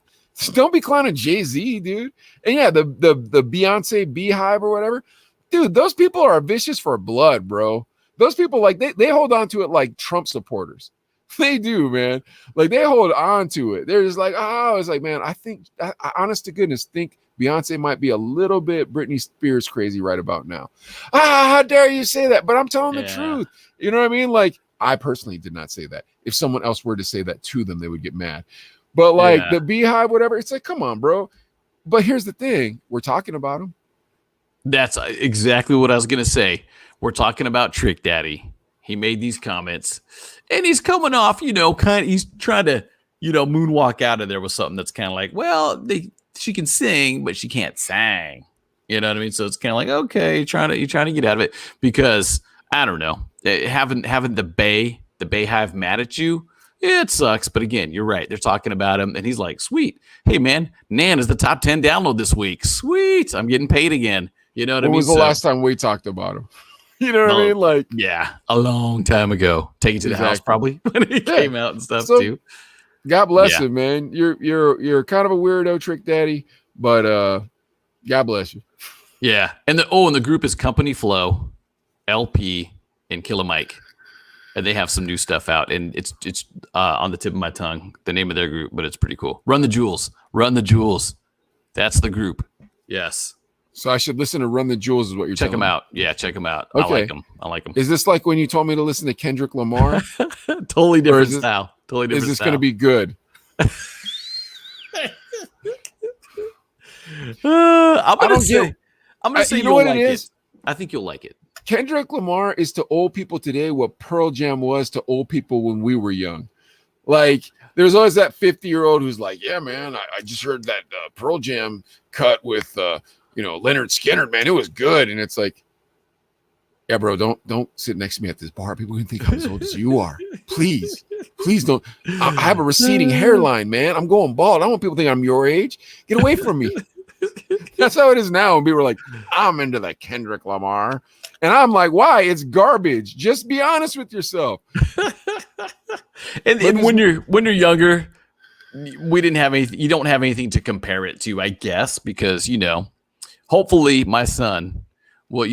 don't be clowning Jay-Z, dude. And yeah, the Beyonce Beehive or whatever. Dude, those people are vicious for blood, bro. Those people, like, they hold on to it like Trump supporters. They do, man. Like, they hold on to it. They're just like, oh, it's like, man, I honest to goodness, think Beyonce might be a little bit Britney Spears crazy right about now. How dare you say that? But I'm telling the truth. You know what I mean? Like, I personally did not say that. If someone else were to say that to them, they would get mad. But, like, the Beehive, whatever, it's like, come on, bro. But here's the thing. We're talking about them. That's exactly what I was going to say. We're talking about Trick Daddy. He made these comments and he's coming off, he's trying to, moonwalk out of there with something that's kind of like, well, she can sing, but she can't sing. You know what I mean? So it's kind of like, okay, you're trying to get out of it because I don't know, having the Bayhive mad at you. Yeah, it sucks. But again, you're right. They're talking about him and he's like, sweet. Hey man, Nan is the top 10 download this week. Sweet. I'm getting paid again. You know what I mean? When was the last time we talked about him? You know what I mean? Like, yeah, a long time ago. Take it to the house, probably when he came out and stuff too. God bless him, man. You're kind of a weirdo, Trick Daddy, but God bless you. Yeah, and the group is Company Flow, LP, and Killer Mike, and they have some new stuff out, and it's on the tip of my tongue the name of their group, but it's pretty cool. Run the Jewels. That's the group. Yes. So I should listen to Run the Jewels is what you're check telling them me. out. Yeah, check them out. Okay. I like them. Is this like when you told me to listen to Kendrick Lamar? Totally different style. Totally different. Is this going to be good? I'm gonna say you know what it is. I think you'll like it. Kendrick Lamar is to old people today what Pearl Jam was to old people when we were young. Like, there's always that 50-year-old who's like, yeah, man, I just heard that Pearl Jam cut with, Leonard Skinner, man. It was good. And it's like, yeah, bro, don't sit next to me at this bar. People can think I'm as old as you are. Please don't. I have a receding hairline, man. I'm going bald. I don't want people to think I'm your age. Get away from me. That's how it is now. And people are like, I'm into that Kendrick Lamar. And I'm like, why? It's garbage. Just be honest with yourself. and when you're younger, we didn't have anything. You don't have anything to compare it to, I guess, because hopefully my son will,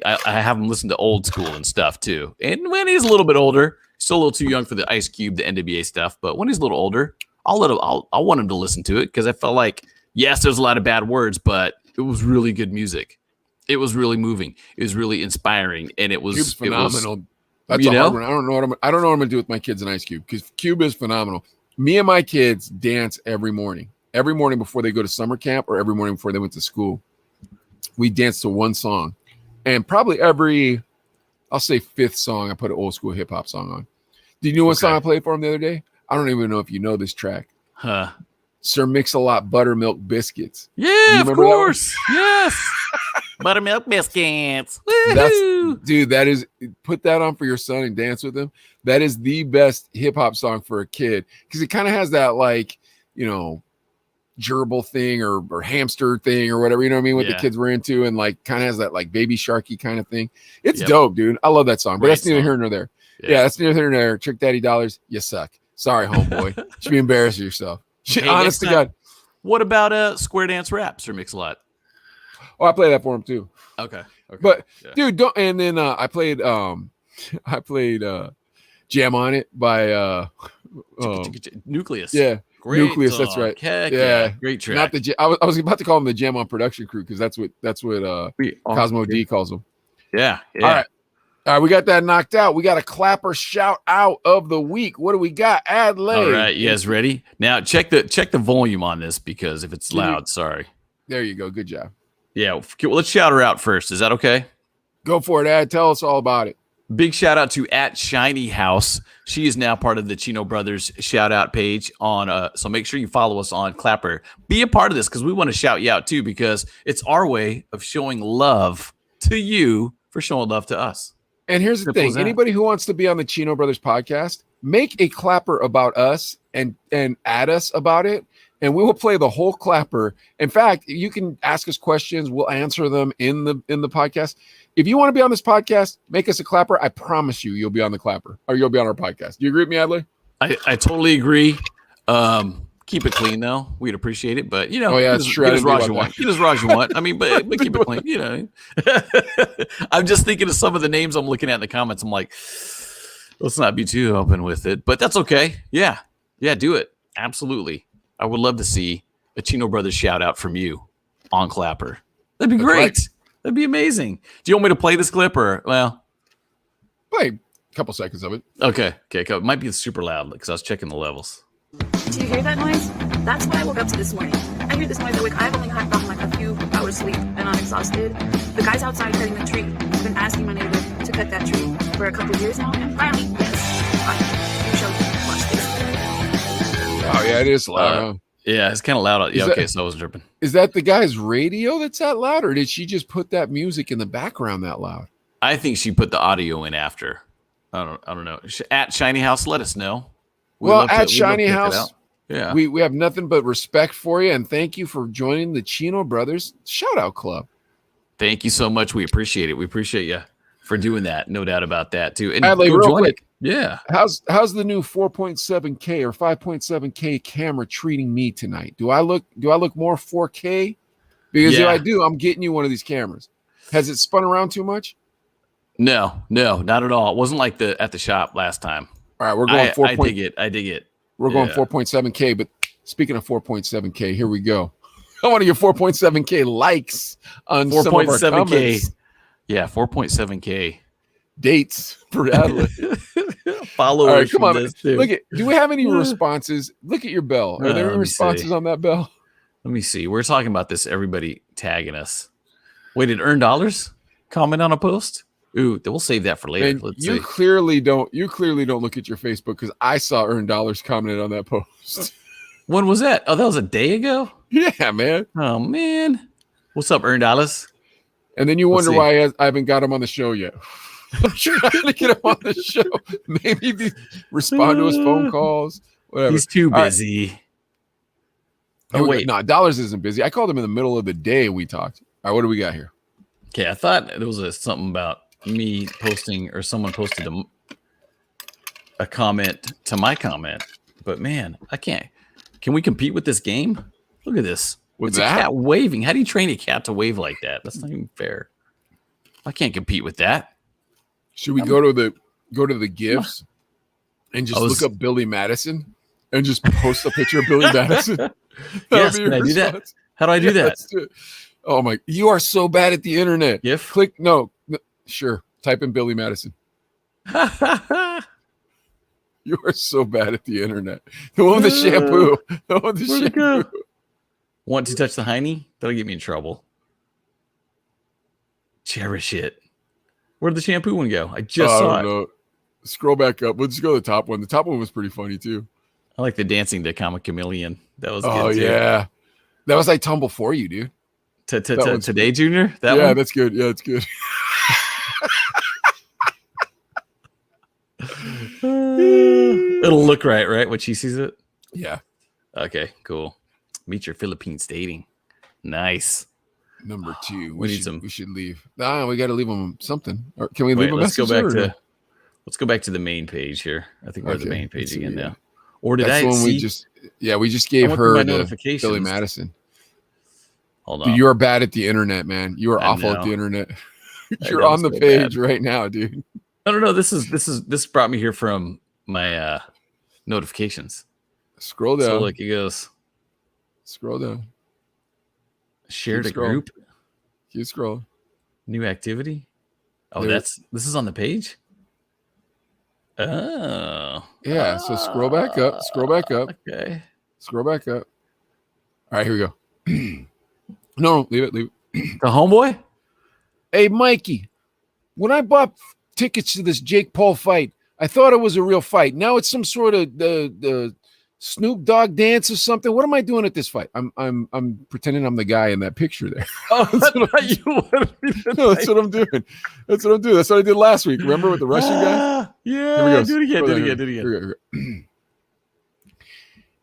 I have him listen to old school and stuff too. And when he's a little bit older, still a little too young for the Ice Cube, the NWA stuff. But when he's a little older, I want him to listen to it because I felt like, yes, there's a lot of bad words, but it was really good music. It was really moving. It was really inspiring, and it was Cube's phenomenal. That's a hard one. I don't know what I'm gonna do with my kids and Ice Cube because Cube is phenomenal. Me and my kids dance every morning before they go to summer camp or every morning before they went to school. We dance to one song, and probably every, I'll say fifth song, I put an old school hip hop song on. Do you know what song I played for them the other day? I don't even know if you know this track. Huh? Sir Mix-a-Lot Buttermilk Biscuits. Yeah, of course. Yes. Buttermilk biscuits. That is, put that on for your son and dance with him. That is the best hip hop song for a kid because it kind of has that gerbil thing or hamster thing or whatever, you know what I mean, what the kids were into, and like kind of has that like Baby Sharky kind of thing. It's dope, dude. I love that song, but that's neither here nor there. Yeah, that's neither here nor there. Trick Daddy Dollars, you suck. Sorry, homeboy. You should be embarrassed of yourself. Hey, honest to God. What about Square Dance Rap, Sir Mix-a-Lot? Oh, I play that for him too. Okay. But dude, don't. And then I played Jam on It by Nucleus. Yeah, great Nucleus. song. That's right. Heck yeah, great track. Not the. I was about to call him the Jam on Production Crew because that's what Cosmo D calls them. Yeah. All right, we got that knocked out. We got a clapper shout out of the week. What do we got? Adlai. All right, you guys ready? Now check the volume on this because if it's loud, sorry. There you go. Good job. Yeah, well, let's shout her out first. Is that okay? Go for it, Ad. Tell us all about it. Big shout out to @ShinyHouse. She is now part of the Chino Brothers shout out page on. So make sure you follow us on Clapper. Be a part of this because we want to shout you out too because it's our way of showing love to you for showing love to us. And here's the thing: anybody who wants to be on the Chino Brothers podcast, make a clapper about us and add us about it, and we will play the whole clapper. In fact, you can ask us questions; we'll answer them in the podcast. If you want to be on this podcast, make us a clapper. I promise you'll be on the clapper, or you'll be on our podcast. Do you agree with me, Adlai? I totally agree. Keep it clean though. We'd appreciate it, but that's true. Get as raw as you want. Get as raw as you want. I mean, but keep it clean. I'm just thinking of some of the names I'm looking at in the comments. I'm like, let's not be too open with it, but that's okay. Yeah, do it. Absolutely. I would love to see a Chino Brothers shout out from you on Clapper. That'd be great. Right. That'd be amazing. Do you want me to play this clip or play a couple seconds of it? Okay. It might be super loud because I was checking the levels. Do you hear that noise? That's what I woke up to this morning. I hear this noise at work. I've only had gotten like a few hours sleep and I'm exhausted. The guy's outside cutting the tree. I've been asking my neighbor to cut that tree for a couple of years now, and finally, yes, you shall watch this. Oh yeah, it is loud. Yeah, it's kind of loud. Yeah, okay, so I was tripping. Is that the guy's radio that's that loud, or did she just put that music in the background that loud? I think she put the audio in after. I don't know. @ShinyHouse, let us know. Well, @ShinyHouse, yeah, we have nothing but respect for you, and thank you for joining the Chino Brothers Shout Out Club. Thank you so much. We appreciate it. We appreciate you for doing that. No doubt about that too. And Adlai, real quick, yeah. How's the new 4.7K or 5.7K camera treating me tonight? Do I look more 4K? Because if I do, I'm getting you one of these cameras. Has it spun around too much? No, not at all. It wasn't like at the shop last time. All right, we're going 4. I dig it. We're going 4.7K, but speaking of 4.7K, here we go. I want to get 4.7K likes on 4.7K. Yeah, 4.7K. Dates for Adlai. Followers. All right, come on. Do we have any responses? Look at your bell. Are there any responses on that bell? Let me see. We're talking about this. Everybody tagging us. Wait, did Earn Dollars comment on a post? Ooh, we'll save that for later. And Let's you see. clearly don't look at your Facebook because I saw Earn Dollars commented on that post. When was that? Oh, that was a day ago? Yeah, man. Oh, man. What's up, Earn Dollars? And then you Let's wonder see. why I haven't got him on the show yet. I'm trying to get him on the show. Maybe respond to his phone calls. Whatever. He's too All right. busy. Oh, Oh, wait. wait. No, Dollars isn't busy. I called him in the middle of the day and we talked. All right, what do we got here? Okay, I thought there was something about me posting or someone posted a comment to my comment. But, man, I can't. Can we compete with this game? Look at this. What's It's that? a cat waving. How do you train a cat to wave like that? That's not even fair. I can't compete with that. Should we go to the gifts and just look up Billy Madison and just post a picture of Billy Madison? That Yes, would be your can I do that? response. How do I do Yeah, that? let's do it. Oh my! You are so bad at the internet. GIF? Click no. Sure. Type in Billy Madison. You are so bad at the internet. The one with the shampoo. The one with the Where'd it shampoo. go? Want to touch the hiney? That'll get me in trouble. Cherish it. Where'd the shampoo one go? I just I saw don't it. know. Scroll back up. We'll just go to the top one. The top one was pretty funny too. I like the dancing to Comic Chameleon. That was Oh good too. yeah, that was like Tumble for you, dude. That one's Today, Junior? That yeah, one? that's good. Yeah, it's good. It'll look right when she sees it? Yeah. Okay, cool. Meet your Philippines dating. Nice. Number 2. We need some- We should leave. Nah, we got to leave them something. Or can we Wait, leave a let's go message? back there or to let's go back to the main page here. I think we're at the Okay, main page let's see, again yeah. now. Or did That's I the one see? we just gave went through my her to notifications. Billy Madison. Hold on. Dude, you're bad at the internet, man. You are I awful at know. the internet. I You're know, on the so page bad. right now, dude. No. This brought me here from my notifications. Scroll down. So look, it goes Scroll down. shared a Keep scrolling. group, Keep scrolling. new activity. Oh, There- this is on the page. Oh, Yeah. So scroll back up. Scroll back up. okay. Scroll back up. All right, here we go. No, leave it. The homeboy. Hey, Mikey, when I bought tickets to this Jake Paul fight, I thought it was a real fight. Now it's some sort of the Snoop Dogg dance or something. What am I doing at this fight? I'm pretending I'm the guy in that picture there. Oh, That's what I thought you wanted me to No, that's what I'm doing. That's what I'm doing. That's what I did last week. Remember with the Russian guy? Yeah, Here we go. do it again. Scroll Do it down. again. Do it again. Here we go.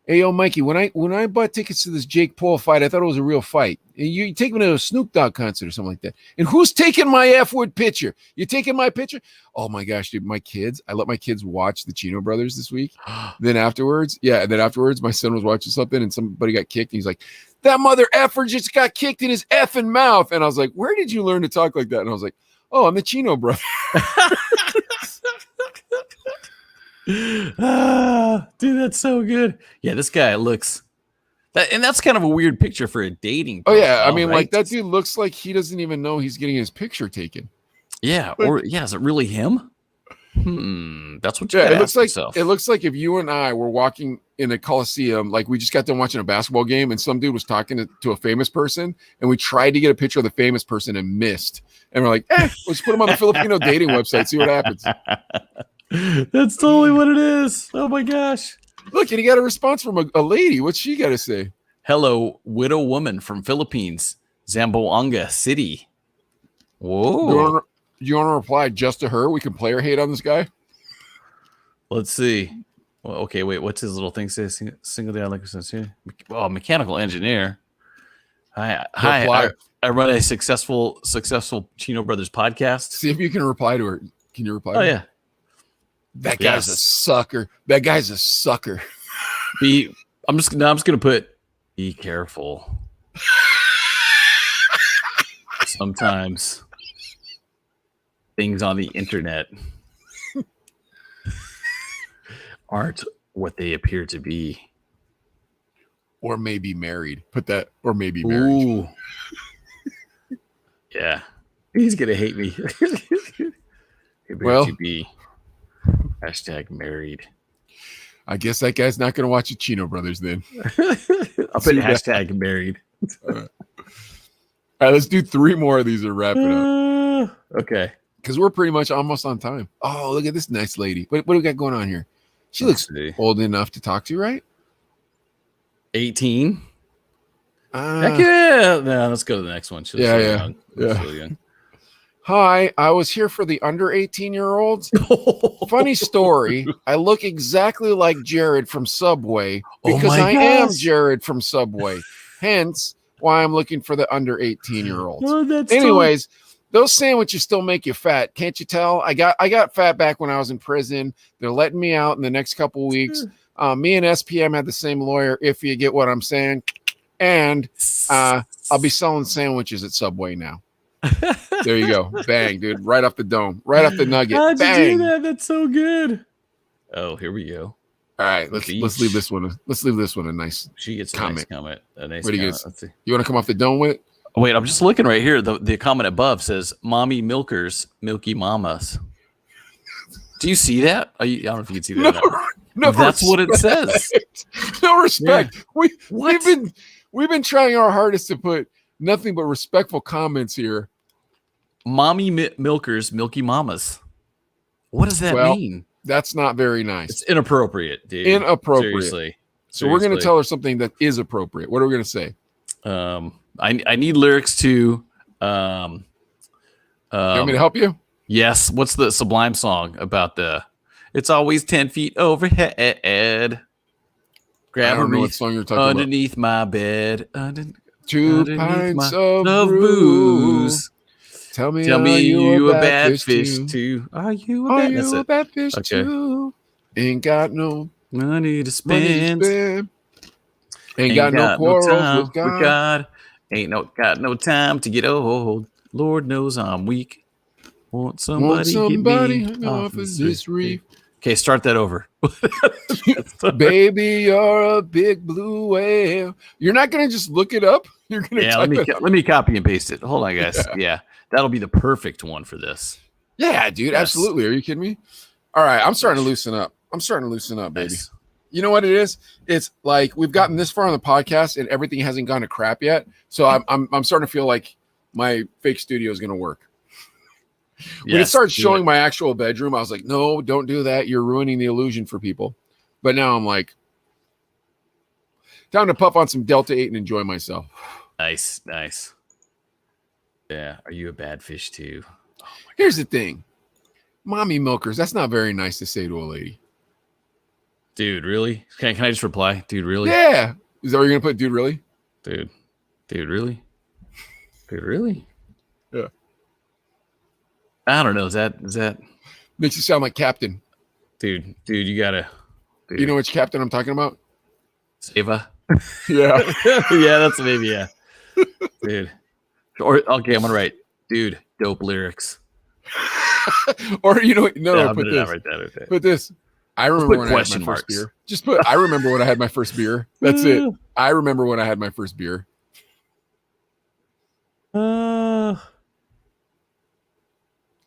Hey, yo, Mikey, when I bought tickets to this Jake Paul fight, I thought it was a real fight. You take me to a Snoop Dogg concert or something like that. And who's taking my F-word picture? You taking my picture? Oh my gosh, dude, my kids. I let my kids watch the Chino brothers this week. Then afterwards, my son was watching something and somebody got kicked. And he's like, that mother effer just got kicked in his effing mouth. And I was like, where did you learn to talk like that? And I was like, oh, I'm the Chino brother. Dude, that's so good. Yeah, this guy looks that, and that's kind of a weird picture for a dating. Oh yeah, I profile, mean, right? like that dude looks like he doesn't even know he's getting his picture taken. Yeah, is it really him? That's what you Yeah, gotta it looks ask like yourself. it looks like if you and I were walking in a coliseum, like we just got done watching a basketball game, and some dude was talking to a famous person, and we tried to get a picture of the famous person and missed, and we're like, let's put him on the Filipino dating website, see what happens. That's totally what it is. Oh my gosh. Look, and he got a response from a lady. What's she got to say? Hello, widow woman from Philippines, Zamboanga City. Whoa. Do you want to reply just to her? We can player hate on this guy. Let's see. Well, okay, wait. What's his little thing say? Single day, like oh, mechanical engineer. Hi. Reply. I run a successful Chino Brothers podcast. See if you can reply to her. Can you reply? Oh to her? yeah. That guy's a Yes. sucker. That guy's a sucker. I'm just gonna put. Be careful. Sometimes things on the internet aren't what they appear to be. Or maybe married. Put that. Or maybe married. Ooh. Yeah. He's gonna hate me. It Well. to be #married. I guess that guy's not going to watch the Chino Brothers then. I'll put #married. All right, let's do 3 more of these and wrap it up. Okay. because we're pretty much almost on time. Oh, look at this nice lady. What do we got going on here? She looks old enough to talk to you, right? 18. Heck yeah. No, let's go to the next one. She looks so yeah. young. Yeah. So young. Hi, I was here for the under 18-year-olds. Funny story. I look exactly like Jared from Subway because I am Jared from Subway. Hence why I'm looking for the under 18-year-olds. Oh, Anyways, those sandwiches still make you fat. Can't you tell? I got fat back when I was in prison. They're letting me out in the next couple weeks. Me and SPM had the same lawyer, if you get what I'm saying. And I'll be selling sandwiches at Subway now. There you go. Bang, dude. Right off the dome. Right off the nugget. How'd Bang. you do that? That's so good. Oh, here we go. All right, let's leave this one. Let's leave this one a nice. She gets a comment. nice comment. A nice What do you comment. get? Let's see. You want to come off the dome with it? Oh, wait, I'm just looking right here. The comment above says "Mommy Milkers, Milky Mamas." Do you see that? I don't know if you can see that. No, that's what it says. No respect. Yeah. We've been trying our hardest to put nothing but respectful comments here. Mommy Milkers, Milky Mamas. What does that mean? That's not very nice. It's inappropriate, dude. Inappropriate. Seriously. So we're going to tell her something that is appropriate. What are we going to say? I need lyrics to. You want me to help you? Yes. What's the Sublime song about the? It's always 10 feet overhead. Grab a what song you're talking underneath my bed. Two pints of booze. Tell me you a bad fish too. Are you a bad fish too? Ain't got no money to spend. Ain't got no quarrels with God. Ain't got no time to get old. Lord knows I'm weak. Want somebody get me off of this reef. Okay, start that over. Baby, you're a big blue whale. You're not gonna just look it up. You're gonna let me copy and paste it. Hold on, guys. Yeah, that'll be the perfect one for this. Yeah, dude, yes. Absolutely. Are you kidding me? All right, I'm starting to loosen up. Baby. Nice. You know what it is? It's like we've gotten this far on the podcast and everything hasn't gone to crap yet. So I'm starting to feel like my fake studio is gonna work. When it started showing my actual bedroom, I was like, no, don't do that. You're ruining the illusion for people. But now I'm like, time to puff on some Delta 8 and enjoy myself. Nice. Yeah. Are you a bad fish too? Oh Here's the thing. Mommy milkers, that's not very nice to say to a lady. Dude, really? Can I just reply? Dude, really? Yeah. Is that what you're going to put, dude, really? Dude, really? Dude, really? Yeah. I don't know. Is that makes you sound like Captain? Dude, you gotta. Dude. You know which Captain I'm talking about? Seva. Yeah, yeah, that's maybe dude. Or okay, I'm gonna write, dude, dope lyrics. Or no, put this. Right. Put this. I remember when I had my first beer. Just put. I remember when I had my first beer. That's it. I remember when I had my first beer.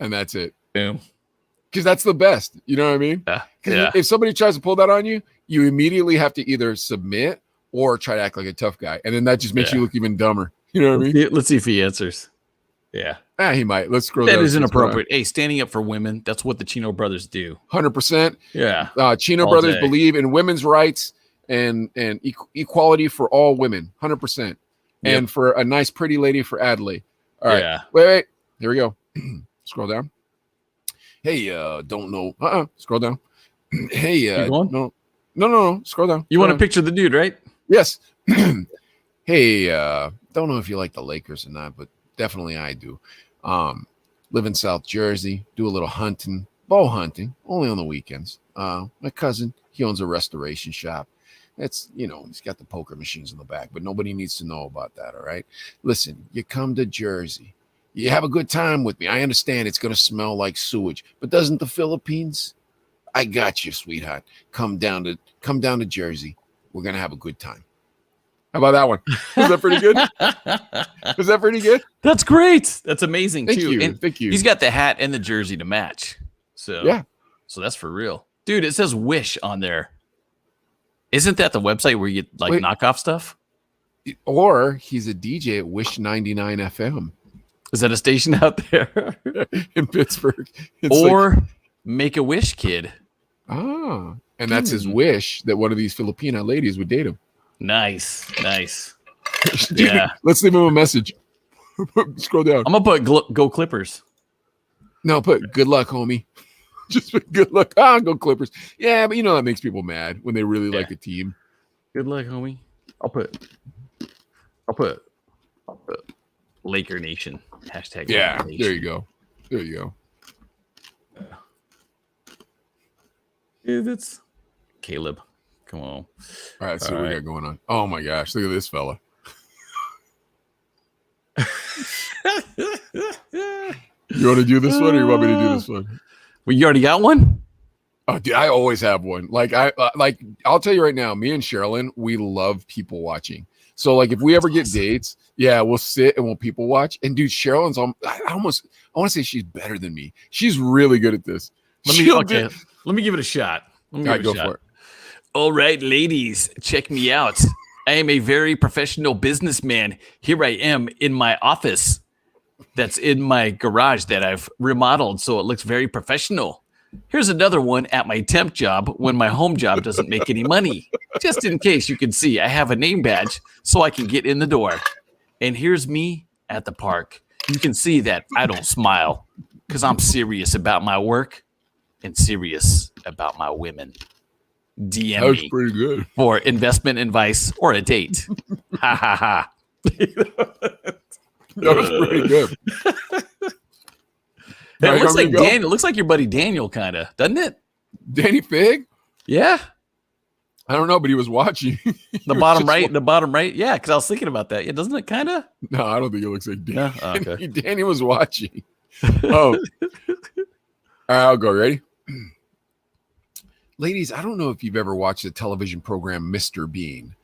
And that's it. Boom. Because that's the best. You know what I mean? Yeah. If somebody tries to pull that on you, you immediately have to either submit or try to act like a tough guy. And then that just makes you look even dumber. You know what I mean? Let's see if he answers. Yeah. He might. Let's scroll down. That is inappropriate. Hey, standing up for women. That's what the Chino brothers do. 100%. Yeah. Chino brothers believe in women's rights and equality for all women. 100%. Yep. And for a nice, pretty lady for Adlai. All right. Yeah. Wait. Here we go. Scroll down. Hey, don't know. Scroll down. Hey, no. Scroll down. You want to picture the dude, right? Yes. Hey, don't know if you like the Lakers or not, but definitely I do. Live in South Jersey, do a little hunting, bow hunting, only on the weekends. My cousin, he owns a restoration shop. It's, he's got the poker machines in the back, but nobody needs to know about that, all right? Listen, you come to Jersey. You have a good time with me. I understand it's going to smell like sewage, but doesn't the Philippines? I got you, sweetheart. Come down to Jersey. We're going to have a good time. How about that one? Was that pretty good? Was that pretty good? That's great. That's amazing. Thank you. He's got the hat and the jersey to match. So yeah. So that's for real. Dude, it says Wish on there. Isn't that the website where you get knockoff stuff? Or he's a DJ at Wish 99 FM. Is that a station out there? in Pittsburgh. Or Make-A-Wish Kid. And that's his wish that one of these Filipina ladies would date him. Nice. Dude, Yeah. Let's leave him a message. Scroll down. I'm going to put Go Clippers. No, put good luck, homie. Just put good luck. Go Clippers. Yeah, but that makes people mad when they really like the team. Good luck, homie. I'll put Laker Nation. Hashtag Yeah, Laker Nation. there you go. Yeah, that's Caleb. Come on. All right, let's see what we got going on. Oh my gosh, look at this fella. You want to do this one, or you want me to do this one? Well, you already got one? Oh, dude, I always have one. I'll tell you right now, me and Sherilyn, we love people watching. So, like, if we ever get dates, we'll sit and we'll people watch. And dude, Sherilyn's I want to say she's better than me. She's really good at this. Let me give it a shot. All right, go for it. All right, ladies, check me out. I am a very professional businessman. Here I am in my office. That's in my garage that I've remodeled so it looks very professional. Here's another one at my temp job when my home job doesn't make any money. Just in case you can see, I have a name badge so I can get in the door. And here's me at the park. You can see that I don't smile because I'm serious about my work and serious about my women. DM That was me pretty good. for investment advice or a date. Ha ha ha. That was pretty good. It looks like Daniel. It looks like your buddy Daniel, kind of, doesn't it? Danny Fig? Yeah. I don't know, but he was watching. The bottom right. Yeah, because I was thinking about that. Yeah, doesn't it kind of? No, I don't think it looks like Danny. No? Oh, okay. Danny was watching. Oh. All right, I'll go. Ready? Ladies, I don't know if you've ever watched the television program Mr. Bean,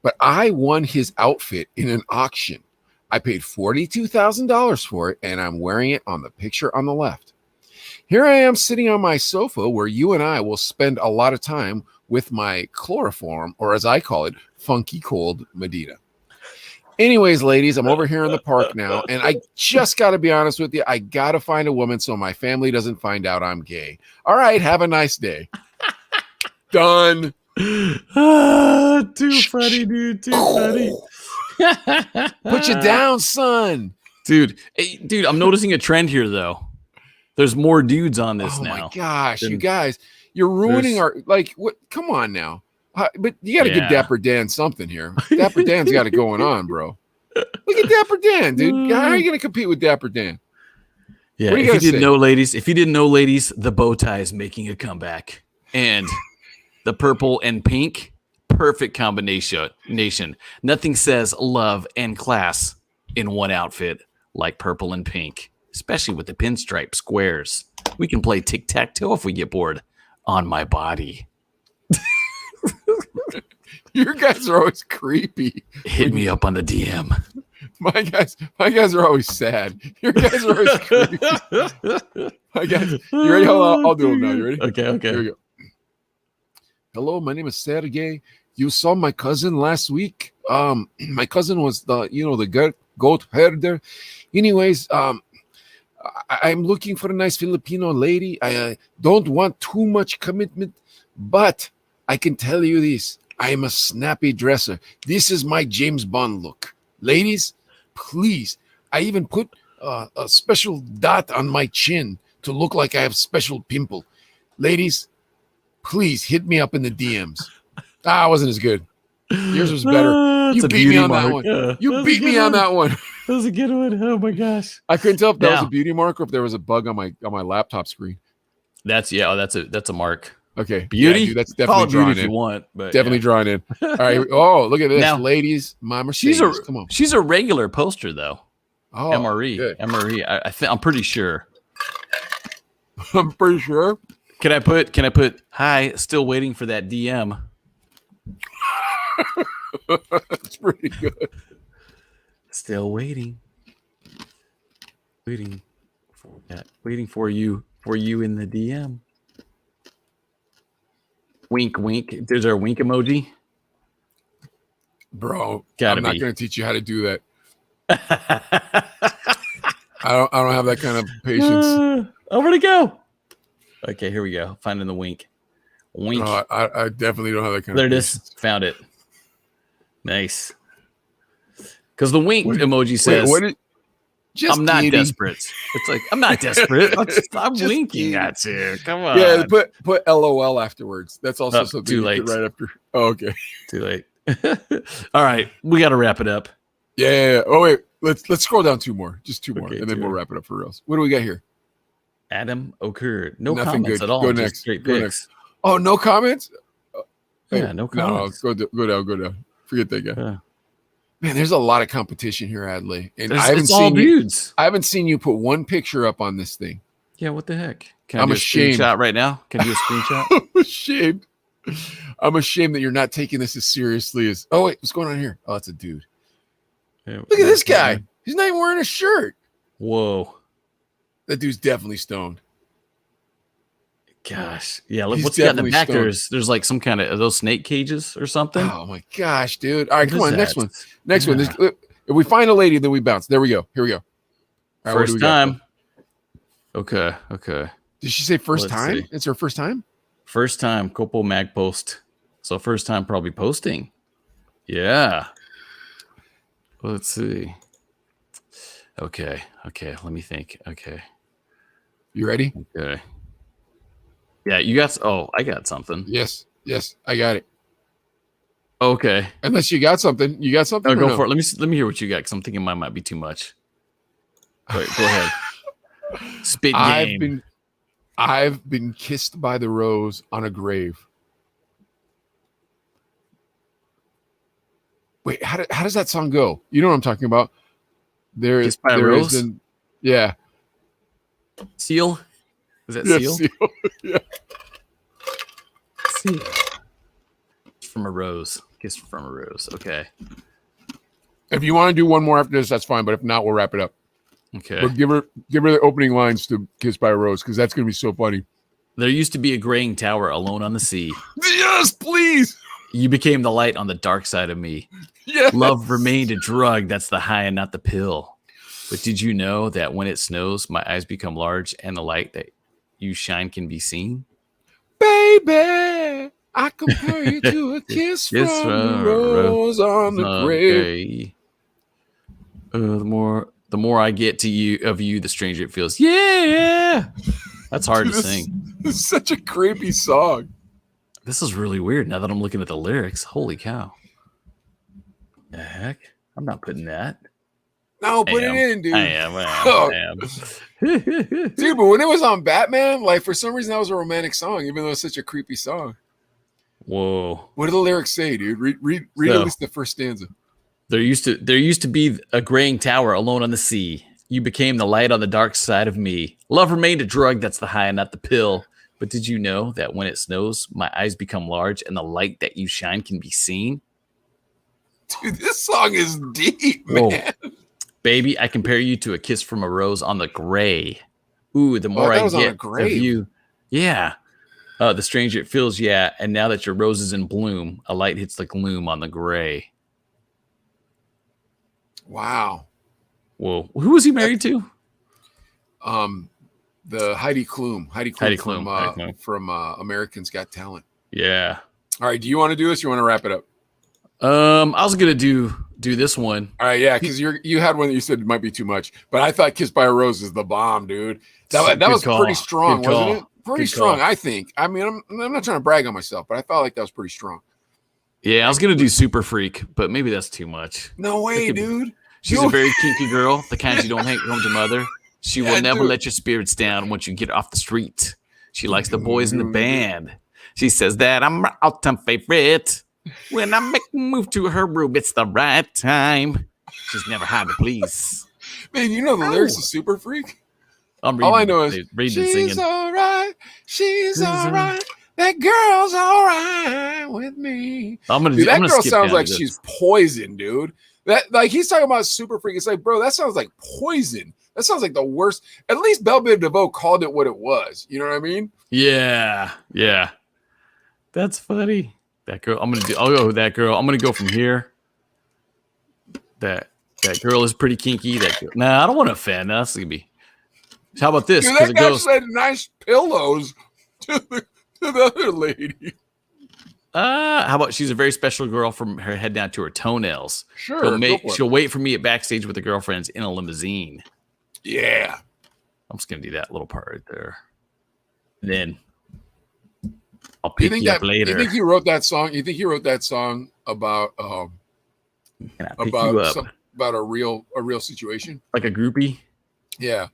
but I won his outfit in an auction. I paid $42,000 for it, and I'm wearing it on the picture on the left. Here I am sitting on my sofa where you and I will spend a lot of time with my chloroform, or as I call it, funky cold Medina. Anyways, ladies, I'm over here in the park now, and I just got to be honest with you. I got to find a woman so my family doesn't find out I'm gay. All right, have a nice day. Done. Too funny, dude. Too funny. Put you down, son. Dude, I'm noticing a trend here, though. There's more dudes on this now. Oh, my gosh. You guys, you're ruining what? Come on now. But you got to give Dapper Dan something here. Dapper Dan's got it going on, bro. Look at Dapper Dan, dude. How are you going to compete with Dapper Dan? Yeah, if you didn't know, ladies, the bow tie is making a comeback. And the purple and pink, perfect combination. Nothing says love and class in one outfit like purple and pink, especially with the pinstripe squares. We can play tic-tac-toe if we get bored on my body. Your guys are always creepy. Hit me up on the DM. My guys are always sad. Your guys are always creepy. My guys, you ready? I'll do them now. You ready? Okay. Here we go. Hello, my name is Sergey. You saw my cousin last week. My cousin was the goat herder. Anyways, I'm looking for a nice Filipino lady. I don't want too much commitment, but I can tell you this. I am a snappy dresser. This is my James Bond look. Ladies, please. I even put a special dot on my chin to look like I have special pimple. Ladies, please hit me up in the DMs. It wasn't as good. Yours was better. You beat me on that one. You beat me on that one. That was a good one. Oh my gosh. I couldn't tell if that was a beauty mark or if there was a bug on my laptop screen. That's a mark. Okay. Beauty? Yeah, dude, that's definitely drawn in. If you want, but definitely drawn in. All right. Oh, look at this. Now, ladies, my Mercedes. Come on. She's a regular poster though. Oh, MRE. good. MRE. I'm pretty sure. I'm pretty sure. Can I put hi, still waiting for that DM? That's pretty good. Still waiting. Waiting for that. Waiting for you in the DM. Wink, wink. There's our wink emoji. Bro, I'm not going to teach you how to do that. I don't have that kind of patience. Where'd it go? Okay, here we go. Finding the wink. Wink. No, I definitely don't have that kind There of it patience. is. Found it. Nice. Because the wink emoji says, what did, just I'm not kidding. desperate. It's like, I'm not desperate. I'm Just winking kidding. at you. Come on. Yeah, put LOL afterwards. That's also something too you late. could write after. Oh, okay. Too late. All right. We got to wrap it up. Yeah. Oh wait, let's scroll down two more, just two more, Okay, and then two we'll more. wrap it up for reals. What do we got here? Adam occurred. No Nothing comments good. at all. Go Just next. straight Go picks. next. Oh, no comments. Yeah, no comments. No, go down. Forget that guy. Yeah. Man, there's a lot of competition here, Adlai, and It's all dudes. I haven't seen you put one picture up on this thing. Yeah, what the heck? Can I I'm do ashamed. a screenshot right now? Can I do a screenshot? I'm ashamed. I'm ashamed that you're not taking this as seriously as. Oh wait, what's going on here? Oh, it's a dude. Yeah, Look at this guy. He's not even wearing a shirt. Whoa. That dude's definitely stoned. Gosh. Yeah, look He's what's he got in the definitely back. stoned. There's like some kind of those snake cages or something. Oh my gosh, dude! All right, What come is on, next that? one. Next one. Yeah. If we find a lady, then we bounce. There we go. Here we go. All right, what do First we got? time. Okay. Did she say first Let's time? see. It's her first time. First time Copo Mag post. So first time probably posting. Yeah. Let's see. Okay. Let me think. Okay. You ready? Okay. Yeah, you got. Oh, I got something. Yes, I got it. Okay. Unless you got something, Oh, or go no? for it. Let me hear what you got. Because I'm thinking mine might be too much. Wait, go ahead. Spit game. I've been kissed by the rose on a grave. Wait, how does that song go? You know what I'm talking about? Kissed by a rose? Yeah. Seal? Is that Yeah, seal? seal. Yeah. Seal. From a rose. Kiss from a rose. Okay. If you want to do one more after this, that's fine. But if not, we'll wrap it up. Okay. But give her the opening lines to "Kiss by a Rose" because that's going to be so funny. There used to be a graying tower alone on the sea. Yes, please. You became the light on the dark side of me. Yes. Love remained a drug. That's the high and not the pill. But did you know that when it snows, my eyes become large and the light that you shine can be seen? Baby, I compare you to a kiss from a rose on the grave. The more I get to you, the stranger it feels. Yeah, that's hard Dude, to sing. This is such a creepy song. This is really weird. Now that I'm looking at the lyrics, holy cow! The heck, I'm not putting that. No, put it in, dude. I am. Dude, but when it was on Batman, like for some reason that was a romantic song, even though it's such a creepy song. Whoa! What do the lyrics say, dude? Read at least the first stanza. There used to be a graying tower alone on the sea. You became the light on the dark side of me. Love remained a drug. That's the high and not the pill. But did you know that when it snows, my eyes become large and the light that you shine can be seen? Dude, this song is deep, man. Whoa. Baby, I compare you to a kiss from a rose on the gray. Ooh, the more I get of you. Yeah. The stranger it feels, yeah. And now that your rose is in bloom, a light hits the gloom on the gray. Wow. Whoa. Who was he married to? The Heidi Klum. Heidi Klum from Americans Got Talent. Yeah. All right. Do you want to do this? Or you want to wrap it up? I was gonna do this one. All right, yeah, because you had one that you said might be too much, but I thought "Kiss by a Rose" is the bomb, dude. That was pretty strong, wasn't it? Pretty strong, I think. I mean, I'm not trying to brag on myself, but I felt like that was pretty strong. Yeah, I was gonna do Super Freak, but maybe that's too much. No way, dude. She's a very kinky girl, the kind you don't hang home to mother. She will never let your spirits down once you get off the street. She likes the boys in the band. She says that I'm her all-time favorite. When I make a move to her room, it's the right time. She's never hard to please. Man, you know the lyrics of Super Freak? I'm reading, all I know is reading she's and singing. All right. She's all right. That girl's all right with me. That girl sounds like she's poison, dude. That like he's talking about Super Freak. It's like, bro, that sounds like poison. That sounds like the worst. At least Belle Biv DeVoe called it what it was. You know what I mean? Yeah. That's funny. That girl. I'll go with that girl. I'm gonna go from here. That That girl is pretty kinky. Nah, I don't want to offend. That's gonna be. How about this? Dude, 'Cause that it guy goes. said nice pillows to the other lady. How about she's a very special girl from her head down to her toenails. Sure, She'll wait for me at backstage with the girlfriends in a limousine. Yeah. I'm just gonna do that little part right there. And then I'll pick you up later. You think he wrote that song? You think he wrote that song about about a real situation? Like a groupie? Yeah.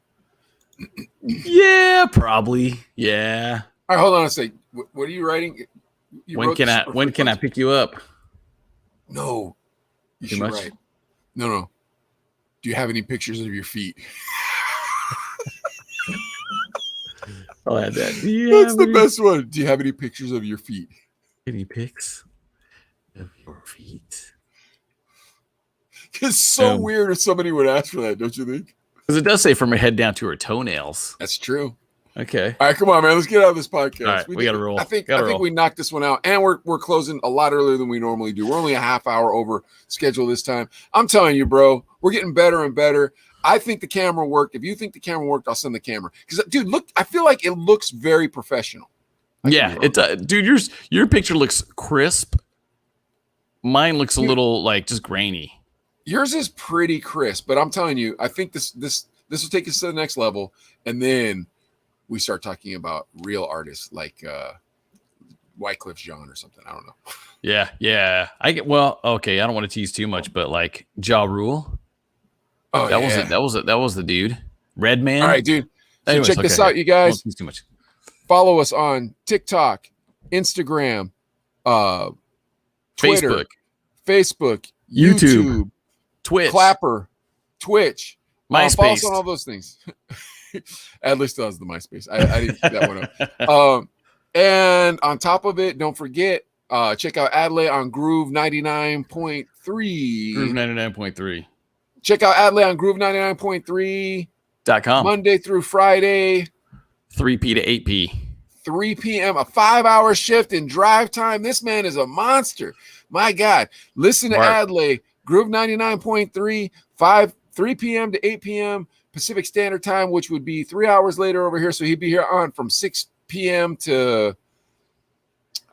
Yeah, probably. Yeah. All right, hold on a sec. What are you writing? When can I pick you up? No. You Too should much? write. No. Do you have any pictures of your feet? I'll add that. That's the best one. Do you have any pictures of your feet? Any pics of your feet? It's so weird if somebody would ask for that, don't you think? Because it does say from her head down to her toenails. That's true. Okay. All right, come on, man. Let's get out of this podcast. All right, we got to roll. I think we knocked this one out, and we're closing a lot earlier than we normally do. We're only a half hour over schedule this time. I'm telling you, bro, we're getting better and better. I think the camera worked. If you think the camera worked, I'll send the camera. Because, dude, look, I feel like it looks very professional. Yeah, dude, your picture looks crisp. Mine looks a little like just grainy. Yours is pretty crisp, but I'm telling you, I think this will take us to the next level, and then we start talking about real artists like Wycliffe Jean or something. I don't know. Yeah. Okay. I don't want to tease too much, but like Ja Rule. Oh, that was the dude. Redman. All right, dude. So Anyways, check this out, you guys. Don't tease too much. Follow us on TikTok, Instagram, Twitter, Facebook, YouTube, Twitch, Clapper, Twitch, MySpace. Follow us on all those things. Adlai still has the MySpace. I didn't pick that one up. And on top of it, don't forget, check out Adlai on Groove 99.3. Groove 99.3. Check out Adlai on Groove 99.3.com. Monday through Friday. 3P to 8P. 3 p.m. A 5-hour shift in drive time. This man is a monster. My God. Listen to Adlai. Groove 99.3, 3 p.m. to 8 p.m. Pacific Standard Time, which would be 3 hours later over here. So he'd be here on from 6 p.m. to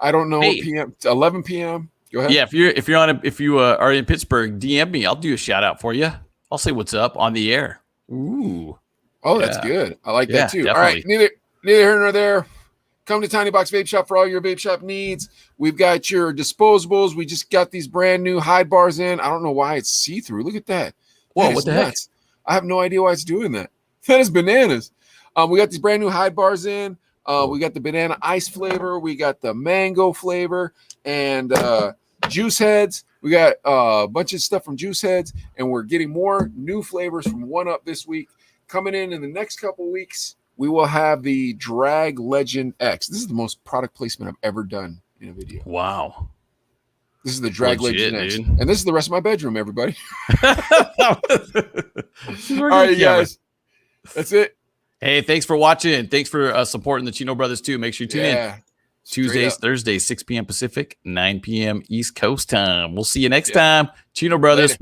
p.m. to 11 p.m. Go ahead. Yeah, if you are in Pittsburgh, DM me. I'll do a shout out for you. I'll say what's up on the air. Ooh. Oh, that's good. I like that too. Definitely. All right, neither here nor there. Come to Tiny Box Vape Shop for all your vape shop needs. We've got your disposables. We just got these brand new hide bars in. I don't know why it's see-through. Look at that. Whoa, That what is the nuts. I have no idea why it's doing that. That is bananas. We got these brand new hide bars in. We got the banana ice flavor. We got the mango flavor and Juice Heads. We got a bunch of stuff from Juice Heads, and we're getting more new flavors from One Up this week. Coming in the next couple weeks, we will have the Drag Legend X. This is the most product placement I've ever done in a video. Wow. This is the Drag Legend X. Dude. And this is the rest of my bedroom, everybody. All right, you guys. That's it. Hey, thanks for watching. Thanks for supporting the Chino Brothers too. Make sure you tune in. Tuesdays, Thursdays, 6 p.m. Pacific, 9 p.m. East Coast time. We'll see you next time. Chino Brothers.